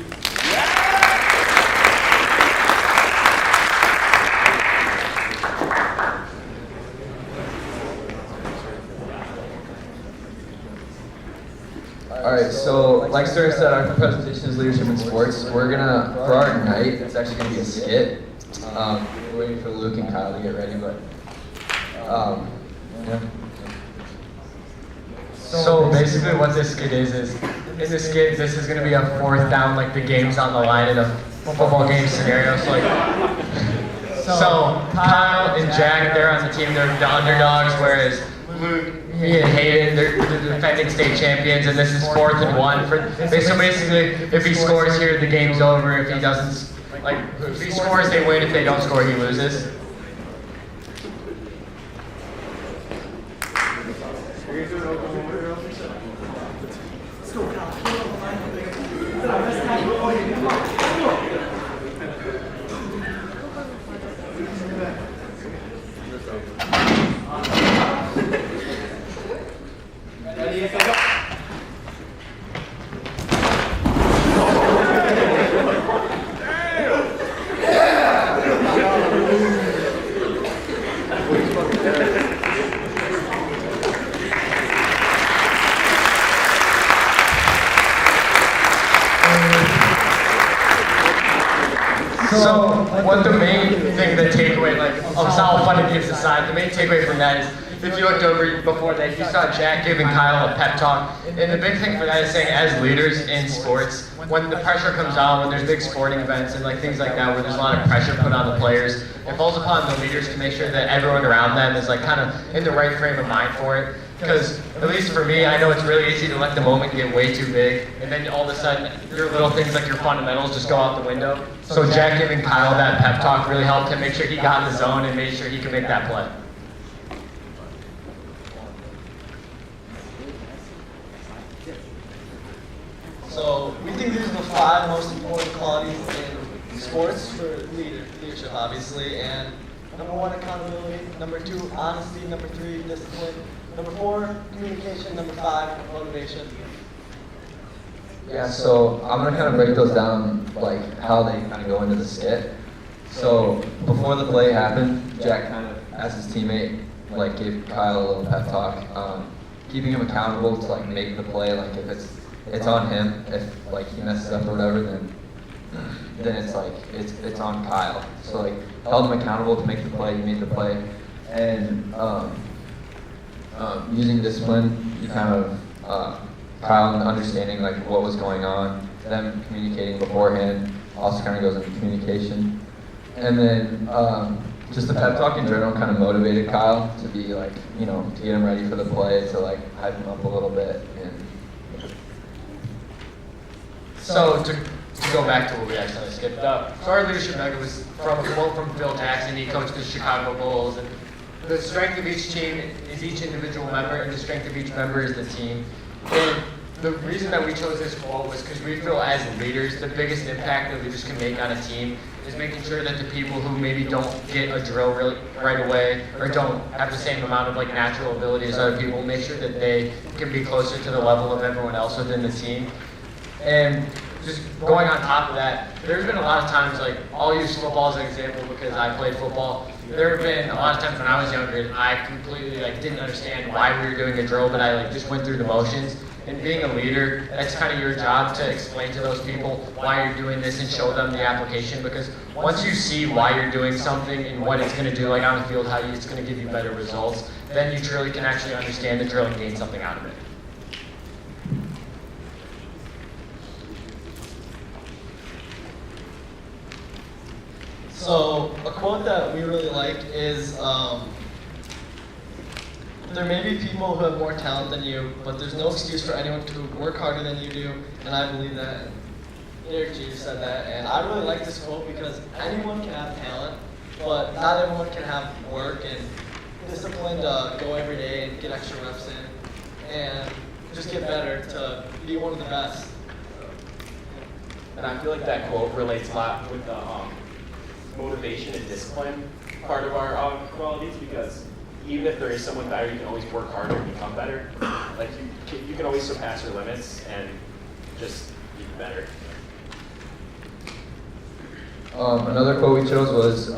Alright, so like Sarah said, our presentation is leadership in sports. We're gonna, for our night, it's actually gonna be a skit. We're waiting for Luke and Kyle to get ready, but yeah. So basically what this skit is in this skit, this is going to be a 4th down, like the game's on the line in a football game scenario. So Kyle and Jack, they're on the team, they're the underdogs, whereas Luke, he and Hayden, they're the defending state champions, and this is 4th and 1. So basically, if he scores here, the game's over. If he doesn't, like, if he scores, they win. If they don't score, he loses. So, what the main thing, the takeaway, like, how fun it gives aside, the main takeaway from that is, if you looked over before that, you saw Jack giving Kyle a pep talk. And the big thing for that is saying, as leaders in sports, when the pressure comes on, when there's big sporting events and like things like that, where there's a lot of pressure put on the players, it falls upon the leaders to make sure that everyone around them is like kind of in the right frame of mind for it. Because, at least for me, I know it's really easy to let the moment get way too big, and then all of a sudden, your little things like your fundamentals just go out the window. So Jack giving Kyle that pep talk really helped him make sure he got in the zone and made sure he could make that play. So we think these are the 5 most important qualities in sports for leadership, obviously. And number 1, accountability. Number 2, honesty. Number 3, discipline. Number 4, communication. Number 5, motivation. Yeah, so I'm gonna kind of break those down, like how they kind of go into the skit. So before the play happened, Jack kind of, as his teammate, like gave Kyle a little pep talk, keeping him accountable to like make the play. Like if it's on him, if like he messes up or whatever, then it's like it's on Kyle. So like held him accountable to make the play. He made the play, and using discipline, you kind of Kyle understanding like what was going on, them communicating beforehand also kind of goes into communication. And then just the pep talk in general kind of motivated Kyle to be like, you know, to get him ready for the play, to like hype him up a little bit. And So to go back to what we actually skipped up, so our leadership nugget was from a quote from Phil Jackson. He coached the Chicago Bulls, and the strength of each team is each individual member, and the strength of each member is the team. And the reason that we chose this quote was because we feel as leaders, the biggest impact that leaders can make on a team is making sure that the people who maybe don't get a drill really right away or don't have the same amount of like natural ability as other people, make sure that they can be closer to the level of everyone else within the team. And just going on top of that, there's been a lot of times, like I'll use football as an example because I played football. There have been a lot of times when I was younger, I completely like didn't understand why we were doing a drill, but I like just went through the motions. And being a leader, that's kind of your job to explain to those people why you're doing this and show them the application, because once you see why you're doing something and what it's going to do, like on the field, how it's going to give you better results, then you truly can actually understand the drill and gain something out of it. So a quote that we really like is, there may be people who have more talent than you, but there's no excuse for anyone to work harder than you do, and I believe that. Derek Jeter said that, and I really like this quote because anyone can have talent, but not everyone can have work and discipline to go every day and get extra reps in, and just get better to be one of the best. And I feel like that quote relates a lot with the motivation and discipline part of our qualities, because even if there is someone better, you can always work harder and become better. Like you can always surpass your limits and just be better. Another quote we chose was,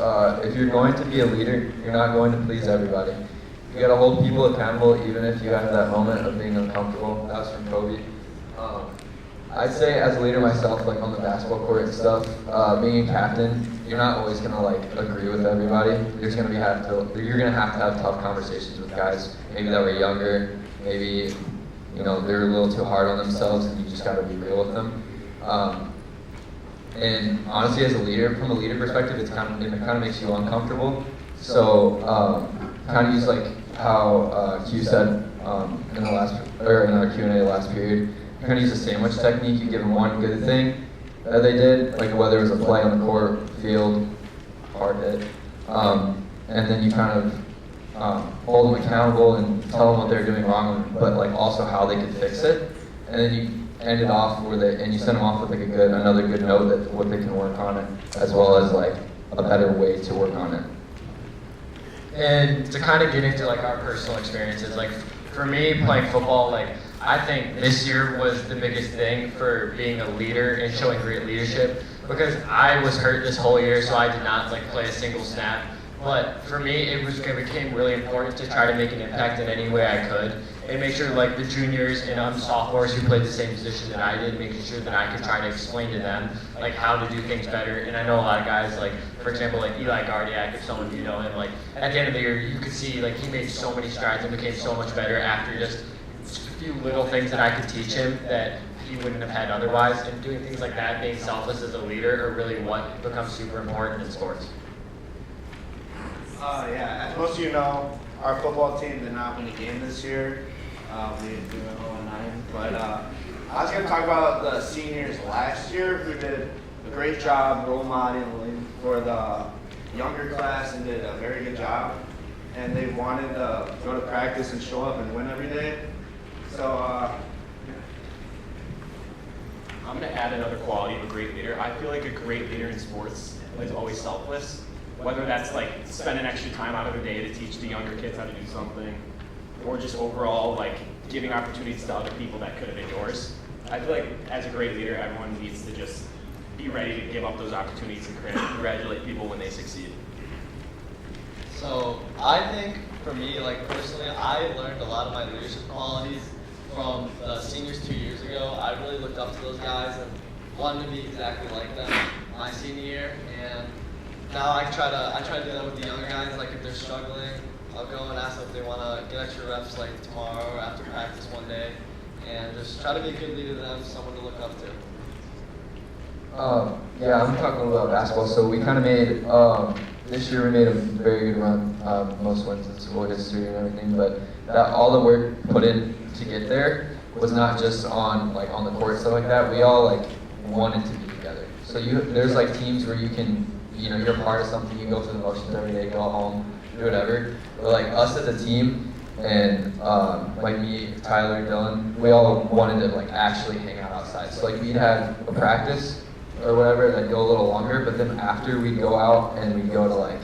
if you're going to be a leader, you're not going to please everybody. You gotta hold people accountable even if you have that moment of being uncomfortable. That was from Kobe. I'd say as a leader myself, like on the basketball court and stuff, being a captain, you're not always gonna like agree with everybody. You're gonna have to have tough conversations with guys maybe that were younger, maybe you know they're a little too hard on themselves, and you just gotta be real with them. And honestly, as a leader, from a leader perspective, it kind of makes you uncomfortable. So kind of use like how Q said in our Q&A last period. You kind of use a sandwich technique. You give them one good thing that they did, like whether it was a play on the court, field, hard hit, and then you kind of hold them accountable and tell them what they're doing wrong, but like also how they could fix it, and then you end it off and you send them off with like another good note that what they can work on it, as well as like a better way to work on it. And to kind of get into like our personal experiences, like for me playing football, like I think this year was the biggest thing for being a leader and showing great leadership, because I was hurt this whole year, so I did not like play a single snap. But for me, it became really important to try to make an impact in any way I could, and make sure like the juniors and sophomores who played the same position that I did, making sure that I could try to explain to them like how to do things better. And I know a lot of guys, like for example, like Eli Gardiak, if some of you know him, like at the end of the year, you could see like he made so many strides and became so much better after just a few little things that I could teach him that he wouldn't have had otherwise. And doing things like that, being selfless as a leader, are really what becomes super important in sports. Yeah, as most of you know, our football team did not win a game this year. We did 0-9, but I was going to talk about the seniors last year who did a great job role modeling for the younger class and did a very good job. And they wanted to go to practice and show up and win every day. So I'm going to add another quality of a great leader. I feel like a great leader in sports is always selfless. Whether that's like spending extra time out of their day to teach the younger kids how to do something, or just overall like giving opportunities to other people that could have been yours. I feel like as a great leader, everyone needs to just be ready to give up those opportunities and congratulate people when they succeed. So I think for me, like personally, I learned a lot of my leadership qualities from the seniors 2 years ago. I really looked up to those guys and wanted to be exactly like them my senior year. And now I try to do that with the younger guys. Like if they're struggling, I'll go and ask them if they want to get extra reps like tomorrow or after practice one day, and just try to be a good leader to them, someone to look up to. Yeah, I'm talking a little about basketball. So we kind of made, this year we made a very good run, most wins in school history and everything, but all the work put in to get there was not just on the court, stuff like that. We all wanted to be together. So there's teams where you can, you're part of something, you go through the motions every day, go home, do whatever. But us as a team, and me, Tyler, Dylan, we all wanted to actually hang out outside. So we'd have a practice or whatever that go a little longer, but then after we'd go out and we'd go to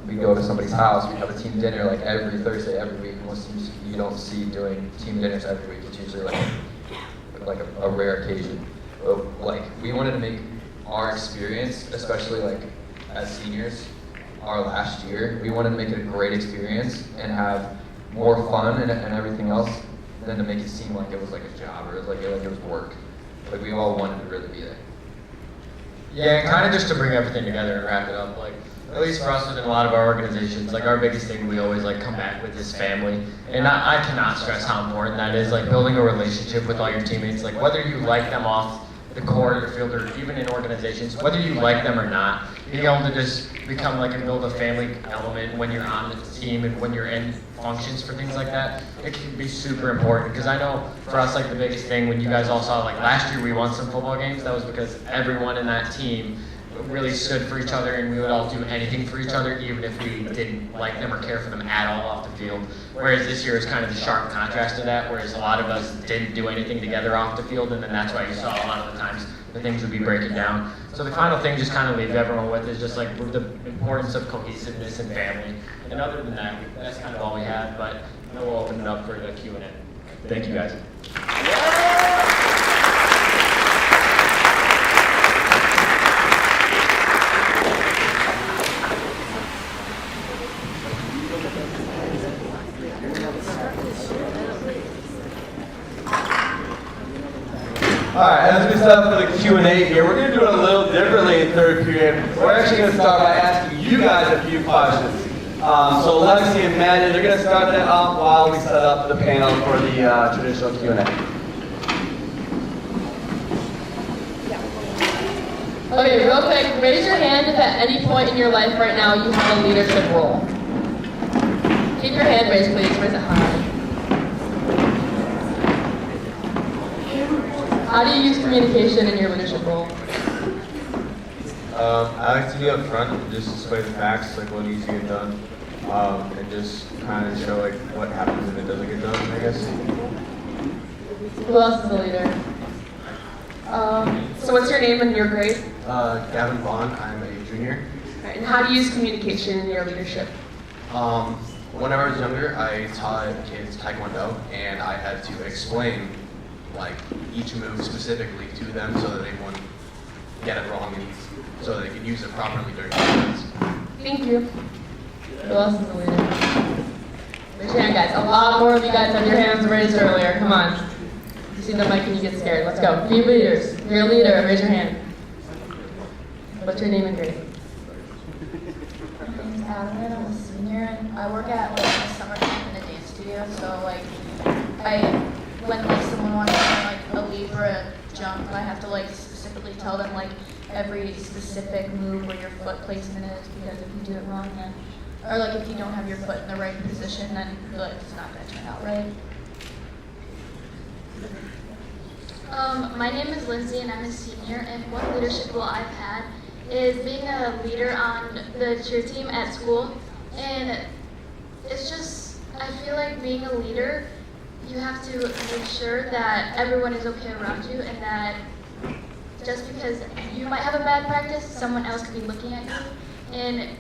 we'd go to somebody's house. We'd have a team dinner every Thursday, every week. Most teams you don't see doing team dinners every week. It's usually a rare occasion. But we wanted to make our experience, especially as seniors, our last year, we wanted to make it a great experience and have more fun and everything else than to make it seem like it was a job or like it was work. We all wanted to really be there. Yeah, and kind of just to bring everything together and wrap it up, at least for us within a lot of our organizations, our biggest thing we always come back with is family. And I cannot stress how important that is, building a relationship with all your teammates, whether you like them off the court or field or even in organizations, whether you like them or not, being able to just become and build a family element when you're on the team and when you're in functions for things like that, it can be super important. Because I know for us, the biggest thing when you guys all saw, last year we won some football games, that was because everyone in that team really stood for each other, and we would all do anything for each other, even if we didn't like them or care for them at all off the field. Whereas this year is kind of the sharp contrast to that, whereas a lot of us didn't do anything together off the field, and then that's why you saw a lot of the times the things would be breaking down. So the final thing just kind of leave everyone with is just the importance of cohesiveness and family. And other than that, that's kind of all we have, but we'll open it up for the Q&A. Thank you guys. Alright, as we set up for the Q&A here, we're going to do it a little differently in third period. We're actually going to start by asking you guys a few questions. So Lexi and Maddie, they're going to start that off while we set up the panel for the traditional Q&A. Okay, real quick, raise your hand if at any point in your life right now you have a leadership role. Keep your hand raised, please. Raise it high. How do you use communication in your leadership role? I like to be up front and just display the facts, what needs to get done, and just kind of show what happens if it doesn't get done, I guess. Who else is a leader? So what's your name and your grade? Gavin Vaughn, I'm a junior. Right, and how do you use communication in your leadership? When I was younger, I taught kids Taekwondo, and I had to explain each move specifically to them so that they wouldn't get it wrong and so that they could use it properly during practice. Thank you. Who else is a leader? Raise your hand, guys. A lot more of you guys had your hands raised earlier. Come on. You see the mic and you get scared. Let's go. Be leaders. If you're a leader, raise your hand. What's your name and grade? My name's Adeline. I'm a senior, and I work at a summer camp in a dance studio. So when someone wants to a leap or a jump, I have to specifically tell them every specific move where your foot placement is, because if you do it wrong, then if you don't have your foot in the right position, then it's not going to turn out right. My name is Lindsay and I'm a senior, and one leadership role I've had is being a leader on the cheer team at school. And it's just, I feel like being a leader, you have to make sure that everyone is okay around you, and that just because you might have a bad practice, someone else could be looking at you, and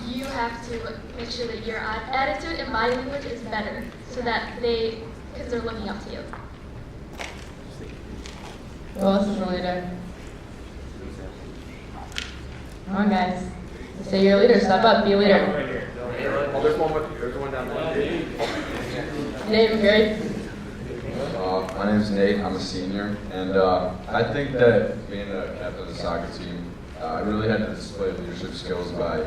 you have to make sure that your attitude and body language is better, so that because they're looking up to you. Who else is a leader? Come on, guys. Say you're a leader. Step up. Be a leader. Oh, there's one down there. Name, Gary. My name's Nate. I'm a senior, and I think that being a captain of the soccer team, I really had to display leadership skills by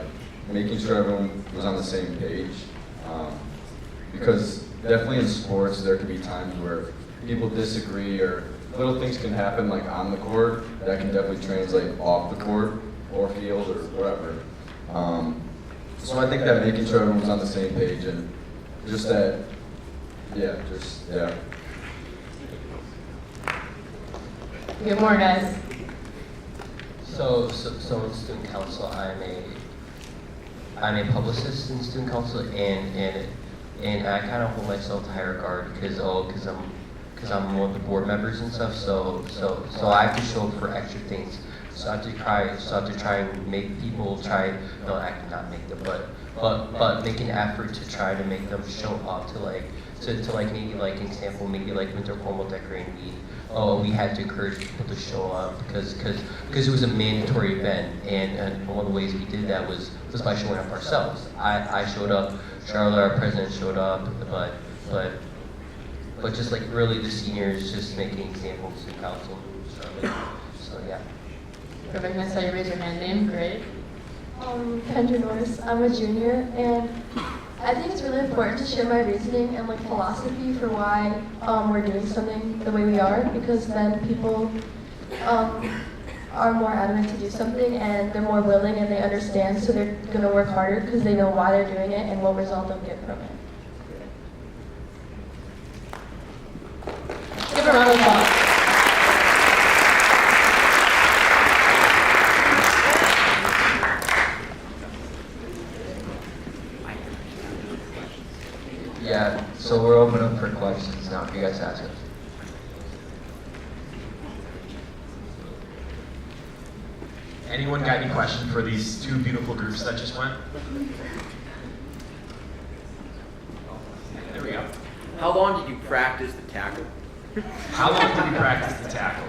making sure everyone was on the same page. Because definitely in sports, there can be times where people disagree or little things can happen like on the court that can definitely translate off the court or field or whatever. So I think that making sure everyone was on the same page and just that, yeah. Get more, guys. So in student council, I'm a publicist in student council, and I kind of hold myself to higher regard because I'm one of the board members and stuff. So I have to show up for extra things. So I have to try and make people not make them, but make an effort to try to make them show up to maybe like example, maybe like winter formal decorating week. We had to encourage people to show up because it was a mandatory event, and one of the ways we did that was by showing up ourselves. I showed up, Charlotte, our president, showed up, but just like really the seniors just making examples in council, Charlotte. So yeah. Perfect. I saw you raise your hand. Name, grade. Kendra Norris. I'm a junior, and I think it's really important to share my reasoning and like philosophy for why we're doing something the way we are, because then people are more adamant to do something and they're more willing and they understand, so they're going to work harder because they know why they're doing it and what result they'll get from it. Give a round of applause. Yeah, so we're open up for questions now if you guys ask us. Anyone got any questions for these two beautiful groups that just went? There we go. How long did you practice the tackle? How long did you practice the tackle?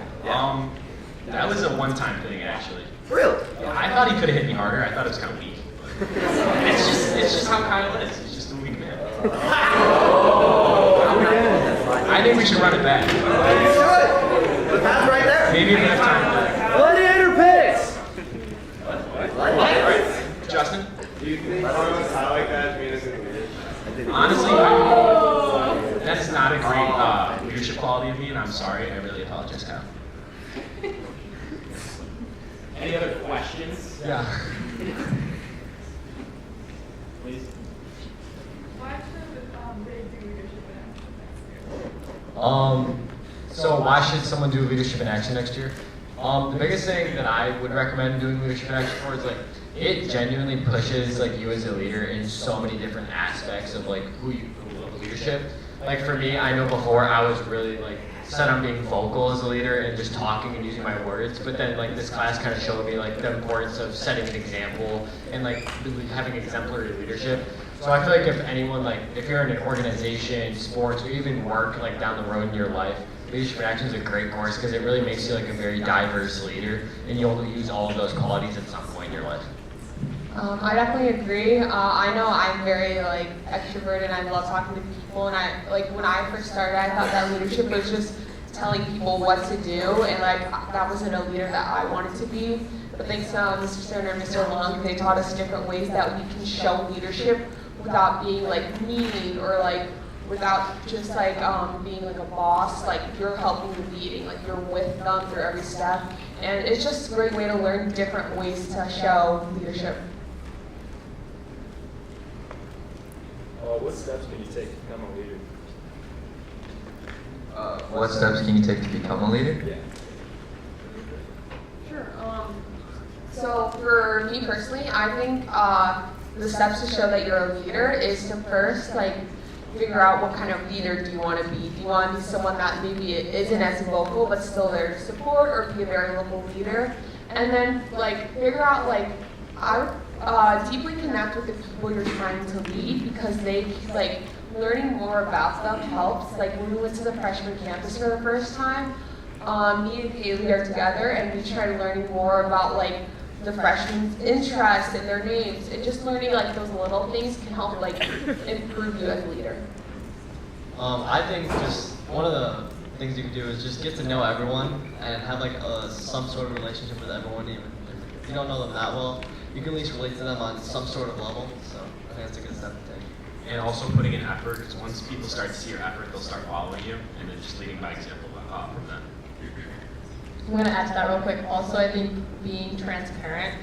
That was a one-time thing, actually. Really? Yeah, I thought he could have hit me harder. I thought it was kind of weak. It's just how Kyle is. He's just a weak man. I think we should run it back. You should. The pass right there. Maybe we have time. Gladiator picks. What? Justin? Do you think I like that? Honestly, that's not a great leadership quality of me, and I'm sorry. I really apologize, Kyle. Any other questions? Yeah. Please. Why should they do leadership in action next year? So why should someone do leadership in action next year? The biggest thing that I would recommend doing leadership in action for is like it genuinely pushes like you as a leader in so many different aspects of like who you of leadership. Like for me, I know before I was really like set on being vocal as a leader and just talking and using my words, but then like this class kind of showed me like the importance of setting an example and like really having exemplary leadership. So I feel like if anyone like if you're in an organization, sports, or even work like down the road in your life, Leadership in Action is a great course because it really makes you like a very diverse leader, and you'll use all of those qualities at some point in your life. I definitely agree. I know I'm very like extroverted and I love talking to people, and I like when I first started I thought that leadership was just telling people what to do, and like that wasn't a leader that I wanted to be. But thanks to Mr. Cerner and Mr. Long, they taught us different ways that we can show leadership without being like mean or like without just like being like a boss. Like you're helping the leading, like you're with them through every step, and it's just a great way to learn different ways to show leadership. What steps can you take to become a leader? What steps can you take to become a leader? Yeah. Sure. So for me personally, I think the steps to show that you're a leader is to first like figure out what kind of leader do you want to be. Do you want to be someone that maybe isn't as vocal but still there to support, or be a very local leader? And then like figure out like I would deeply connect with the people you're trying to lead, because they like learning more about them helps. Like when we went to the freshman campus for the first time, me and Haley are together, and we try learning more about like the freshmen's interests and their names, and just learning like those little things can help like improve you as a leader. I think just one of the things you can do is just get to know everyone and have like some sort of relationship with everyone, even if you don't know them that well. You can at least relate to them on some sort of level. So I think that's a good step to take. And also putting in effort, because once people start to see your effort, they'll start following you, and then just leading by example from them. I'm going to add to that real quick. Also, I think being transparent,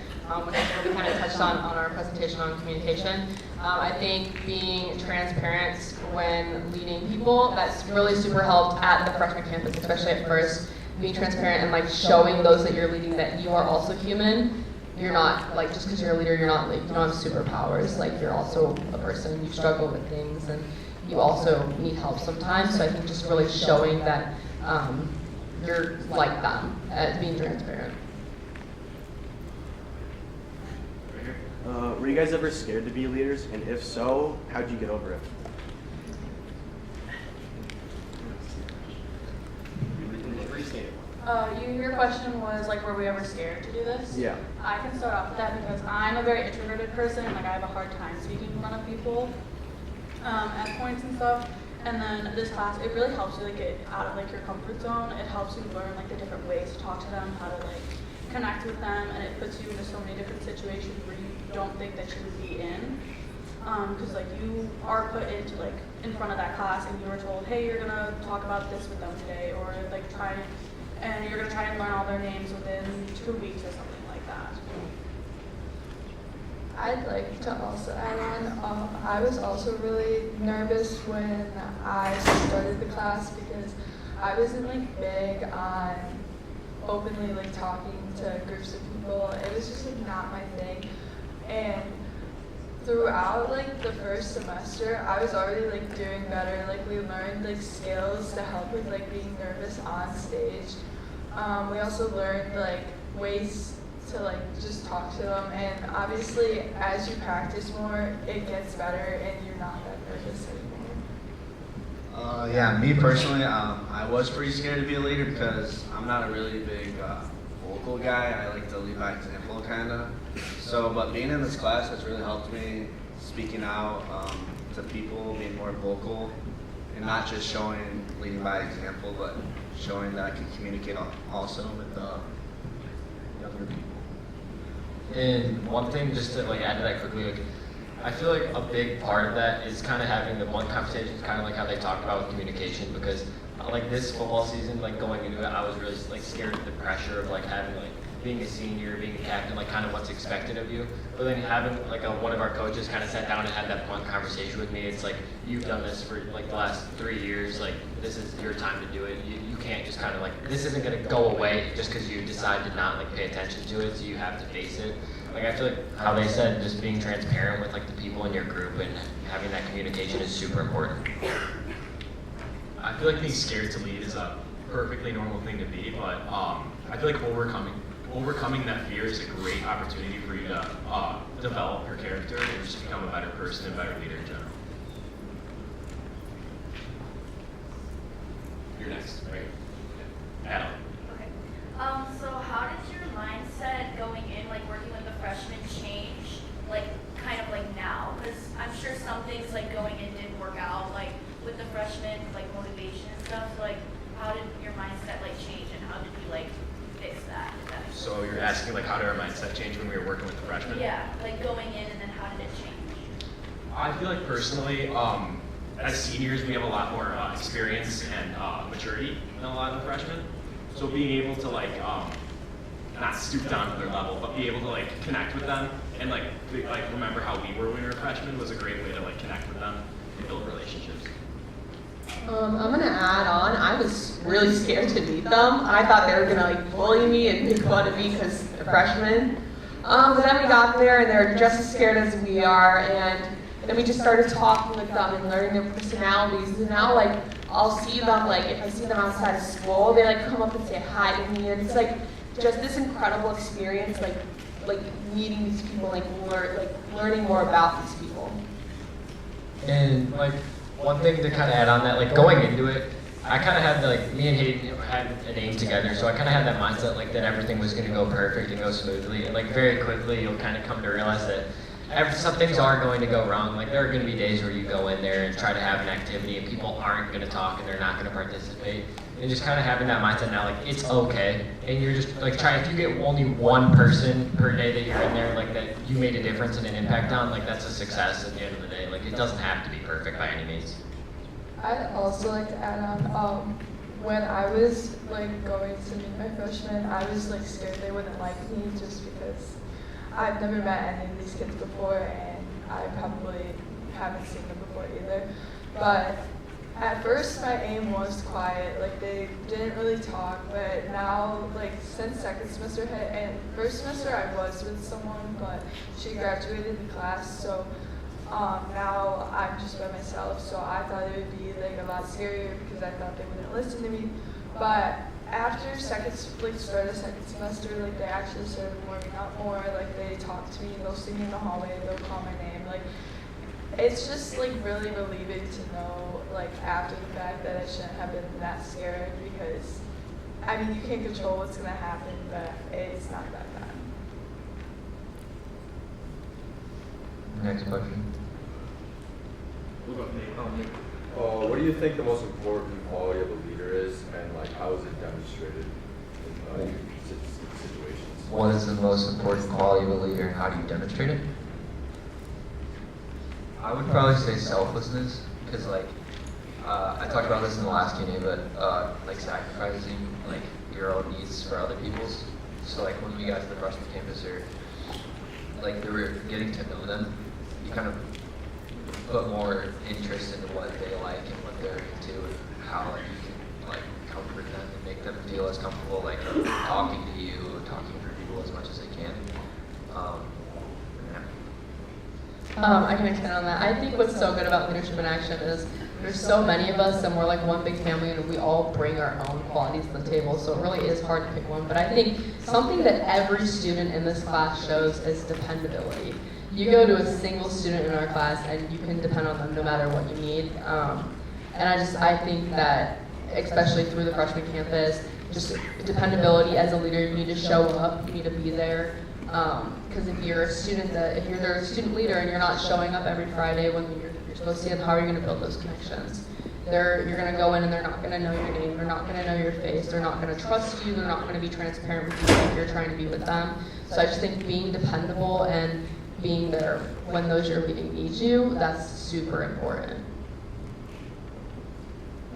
which is what we kind of touched on our presentation on communication. I think being transparent when leading people, that's really super helped at the freshman campus, especially at first. Being transparent and like showing those that you're leading that you are also human. You're not, like, just because you're a leader, you're not, like, you don't have superpowers. Like, you're also a person, you struggle with things, and you also need help sometimes. So I think just really showing that you're like them, being transparent. Were you guys ever scared to be leaders? And if so, how'd you get over it? Your question was like, were we ever scared to do this? Yeah. I can start off with that because I'm a very introverted person, and like I have a hard time speaking in front of people at points and stuff. And then this class, it really helps you like get out of like your comfort zone. It helps you learn like the different ways to talk to them, how to like connect with them, and it puts you into so many different situations where you don't think that you would be in. Because like you are put into like in front of that class, and you were told, hey, you're gonna talk about this with them today, or like and you're gonna try and learn all their names within 2 weeks or something like that. I'd like to also add on, I was also really nervous when I started the class because I wasn't like big on openly like talking to groups of people. It was just like not my thing. And throughout like the first semester, I was already like doing better. Like we learned like skills to help with like being nervous on stage. We also learned like ways to like just talk to them, and obviously as you practice more, it gets better and you're not that nervous anymore. Yeah, me personally, I was pretty scared to be a leader because I'm not a really big vocal guy. I like to lead by example, kind of. So, but being in this class has really helped me speaking out to people, being more vocal, and not just showing leading by example, but showing that I can communicate also with younger people. And one thing, just to like add to that quickly, like, I feel like a big part of that is kind of having the blunt conversations, kind of like how they talked about with communication, because like this football season, like going into it, I was really like scared of the pressure of like having like being a senior, being a captain, like kind of what's expected of you. But then having like one of our coaches kind of sat down and had that blunt conversation with me. It's like, you've done this for like the last 3 years, like this is your time to do it. You can't just kind of like, this isn't gonna go away just because you decide to not like pay attention to it, so you have to face it. Like I feel like how they said, just being transparent with like the people in your group and having that communication is super important. I feel like being scared to lead is a perfectly normal thing to be, but I feel like overcoming that fear is a great opportunity for you to develop your character and just become a better person and better leader in general. You're next, right? Adam. Okay. So how did your mindset going in, like working with the freshmen, change, like kind of like now? Because I'm sure some things like going in didn't work out, like with the freshmen, like motivation and stuff. So like, how did your mindset like change, and how did you like fix that? So you're asking like, how did our mindset change when we were working with the freshmen? Yeah, like going in, and then how did it change? I feel like personally, as seniors, we have a lot more experience and maturity than a lot of the freshmen. So being able to like, not stoop down to their level, but be able to like connect with them and like remember how we were when we were freshmen was a great way to like connect with them and build relationships. I'm gonna add on, I was really scared to meet them. I thought they were gonna like bully me and make fun of me because they're freshmen. But then we got there and they're just as scared as we are, and then we just started talking with them and learning their personalities. And now like I'll see them, like if I see them outside of school, they like come up and say hi to me, and it's like just this incredible experience, like meeting these people, like learning more about these people. And like one thing to kind of add on that, like going into it, I kind of had like, me and Hayden had a name together, so I kind of had that mindset like that everything was going to go perfect and go smoothly, and like very quickly you'll kind of come to realize that some things are going to go wrong. Like there are going to be days where you go in there and try to have an activity and people aren't going to talk and they're not going to participate. And just kind of having that mindset now, like it's okay. And you're just like trying, if you get only one person per day that you're in there, like that you made a difference and an impact on, like that's a success at the end of the day. Like it doesn't have to be perfect by any means. I'd also like to add on, when I was like going to meet my freshmen, I was like scared they wouldn't like me just because I've never met any of these kids before and I probably haven't seen them before either. But at first my aim was quiet, like they didn't really talk, but now like since second semester hit, and first semester I was with someone, but she graduated the class, so now I'm just by myself, so I thought it would be like a lot scarier because I thought they wouldn't listen to me. But after start of second semester, like they actually started warming up more. Like they talk to me, they'll see me in the hallway, they'll call my name. Like it's just like really relieving to know, like after the fact, that I shouldn't have been that scared because I mean you can't control what's gonna happen, but it's not that bad. Next question. What do you think the most important quality of a leader is, and like how is it demonstrated in situations? What is the most important quality of a leader and how do you demonstrate it? I would probably say selflessness, because like, I talked about this in the last Q&A, but like sacrificing like your own needs for other people's. So like when you got to the freshman campus or like you were getting to know them, you kind of put more interest into what they like and what they're into and how like you can like comfort them and make them feel as comfortable like talking to you, talking to people as much as they can. I can expand on that. I think what's so good about leadership in action is there's so many of us and we're like one big family and we all bring our own qualities to the table, so it really is hard to pick one. But I think something that every student in this class shows is dependability. You go to a single student in our class and you can depend on them no matter what you need. And I think that, especially through the freshman campus, just dependability as a leader, you need to show up, you need to be there. Because if you're a student their student leader and you're not showing up every Friday when you're supposed to see them, how are you going to build those connections? You're going to go in and they're not going to know your name, they're not going to know your face, they're not going to trust you, they're not going to be transparent with you if you're trying to be with them. So I just think being dependable and being there when those you're leading need you, that's super important.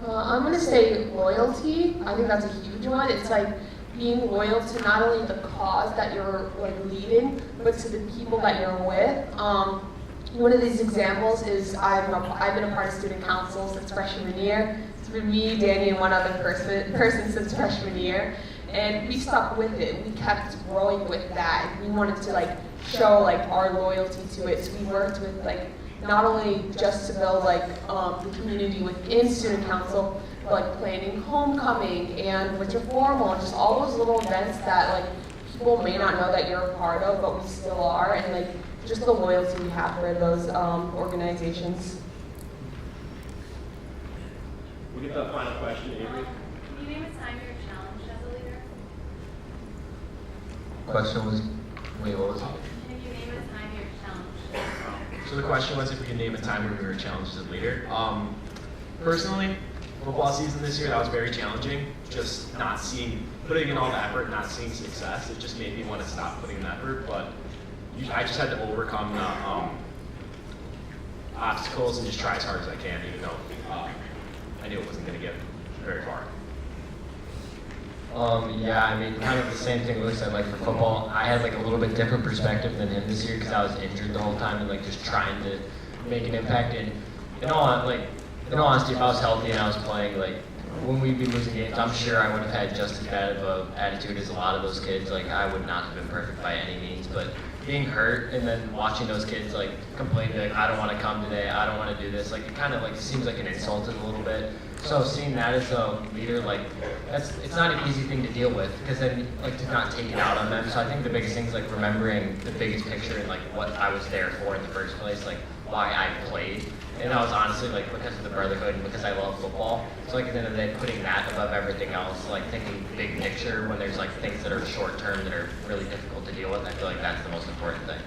I'm going to say loyalty. I think that's a huge one. It's like being loyal to not only the cause that you're like leading, but to the people that you're with. One of these examples is I've been a part of student council since freshman year. It's been me, Danny, and one other person since freshman year. And we stuck with it. We kept growing with that. And we wanted to like show like our loyalty to it. So we worked with like not only just to build like the community within student council, but like planning homecoming and winter formal and just all those little events that like people may not know that you're a part of, but we still are, and like just the loyalty we have for those organizations. We get the final question, Avery. Can you name a time you were challenged as a leader? Question was, wait, what was it? Can you name a time you were challenged? So the question was if we could name a time when we were challenged as a leader. Personally, football season this year, that was very challenging. Just putting in all the effort, not seeing success. It just made me want to stop putting in effort. But I just had to overcome the obstacles and just try as hard as I can, even though I knew it wasn't going to get very far. Yeah, I mean, kind of the same thing Luke said, like for football, I had like a little bit different perspective than him this year because I was injured the whole time and like just trying to make an impact. And in all honesty, if I was healthy and I was playing, like when we'd be losing games, I'm sure I would have had just as bad of an attitude as a lot of those kids. Like I would not have been perfect by any means, but being hurt and then watching those kids like complain, like I don't want to come today, I don't want to do this, like it kind of like seems like an insult a little bit. So seeing that as a leader, like it's not an easy thing to deal with because then like to not take it out on them. So I think the biggest thing is like remembering the biggest picture and like what I was there for in the first place. Like why I played. And that was honestly like because of the brotherhood and because I love football. So like at the end of the day, putting that above everything else, like thinking big picture when there's like things that are short term that are really difficult to deal with, I feel like that's the most important thing.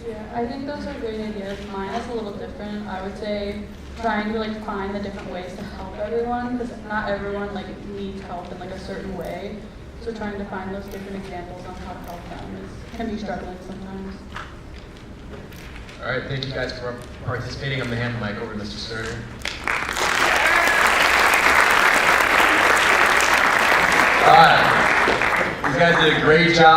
Yeah, I think those are great ideas. Mine is a little different. I would say trying to like find the different ways to help everyone, because not everyone like needs help in like a certain way. So trying to find those different examples on how to help them can be struggling sometimes. All right, thank you guys for participating. I'm gonna hand the mic over to Mr. Sterner. All right, you guys did a great job.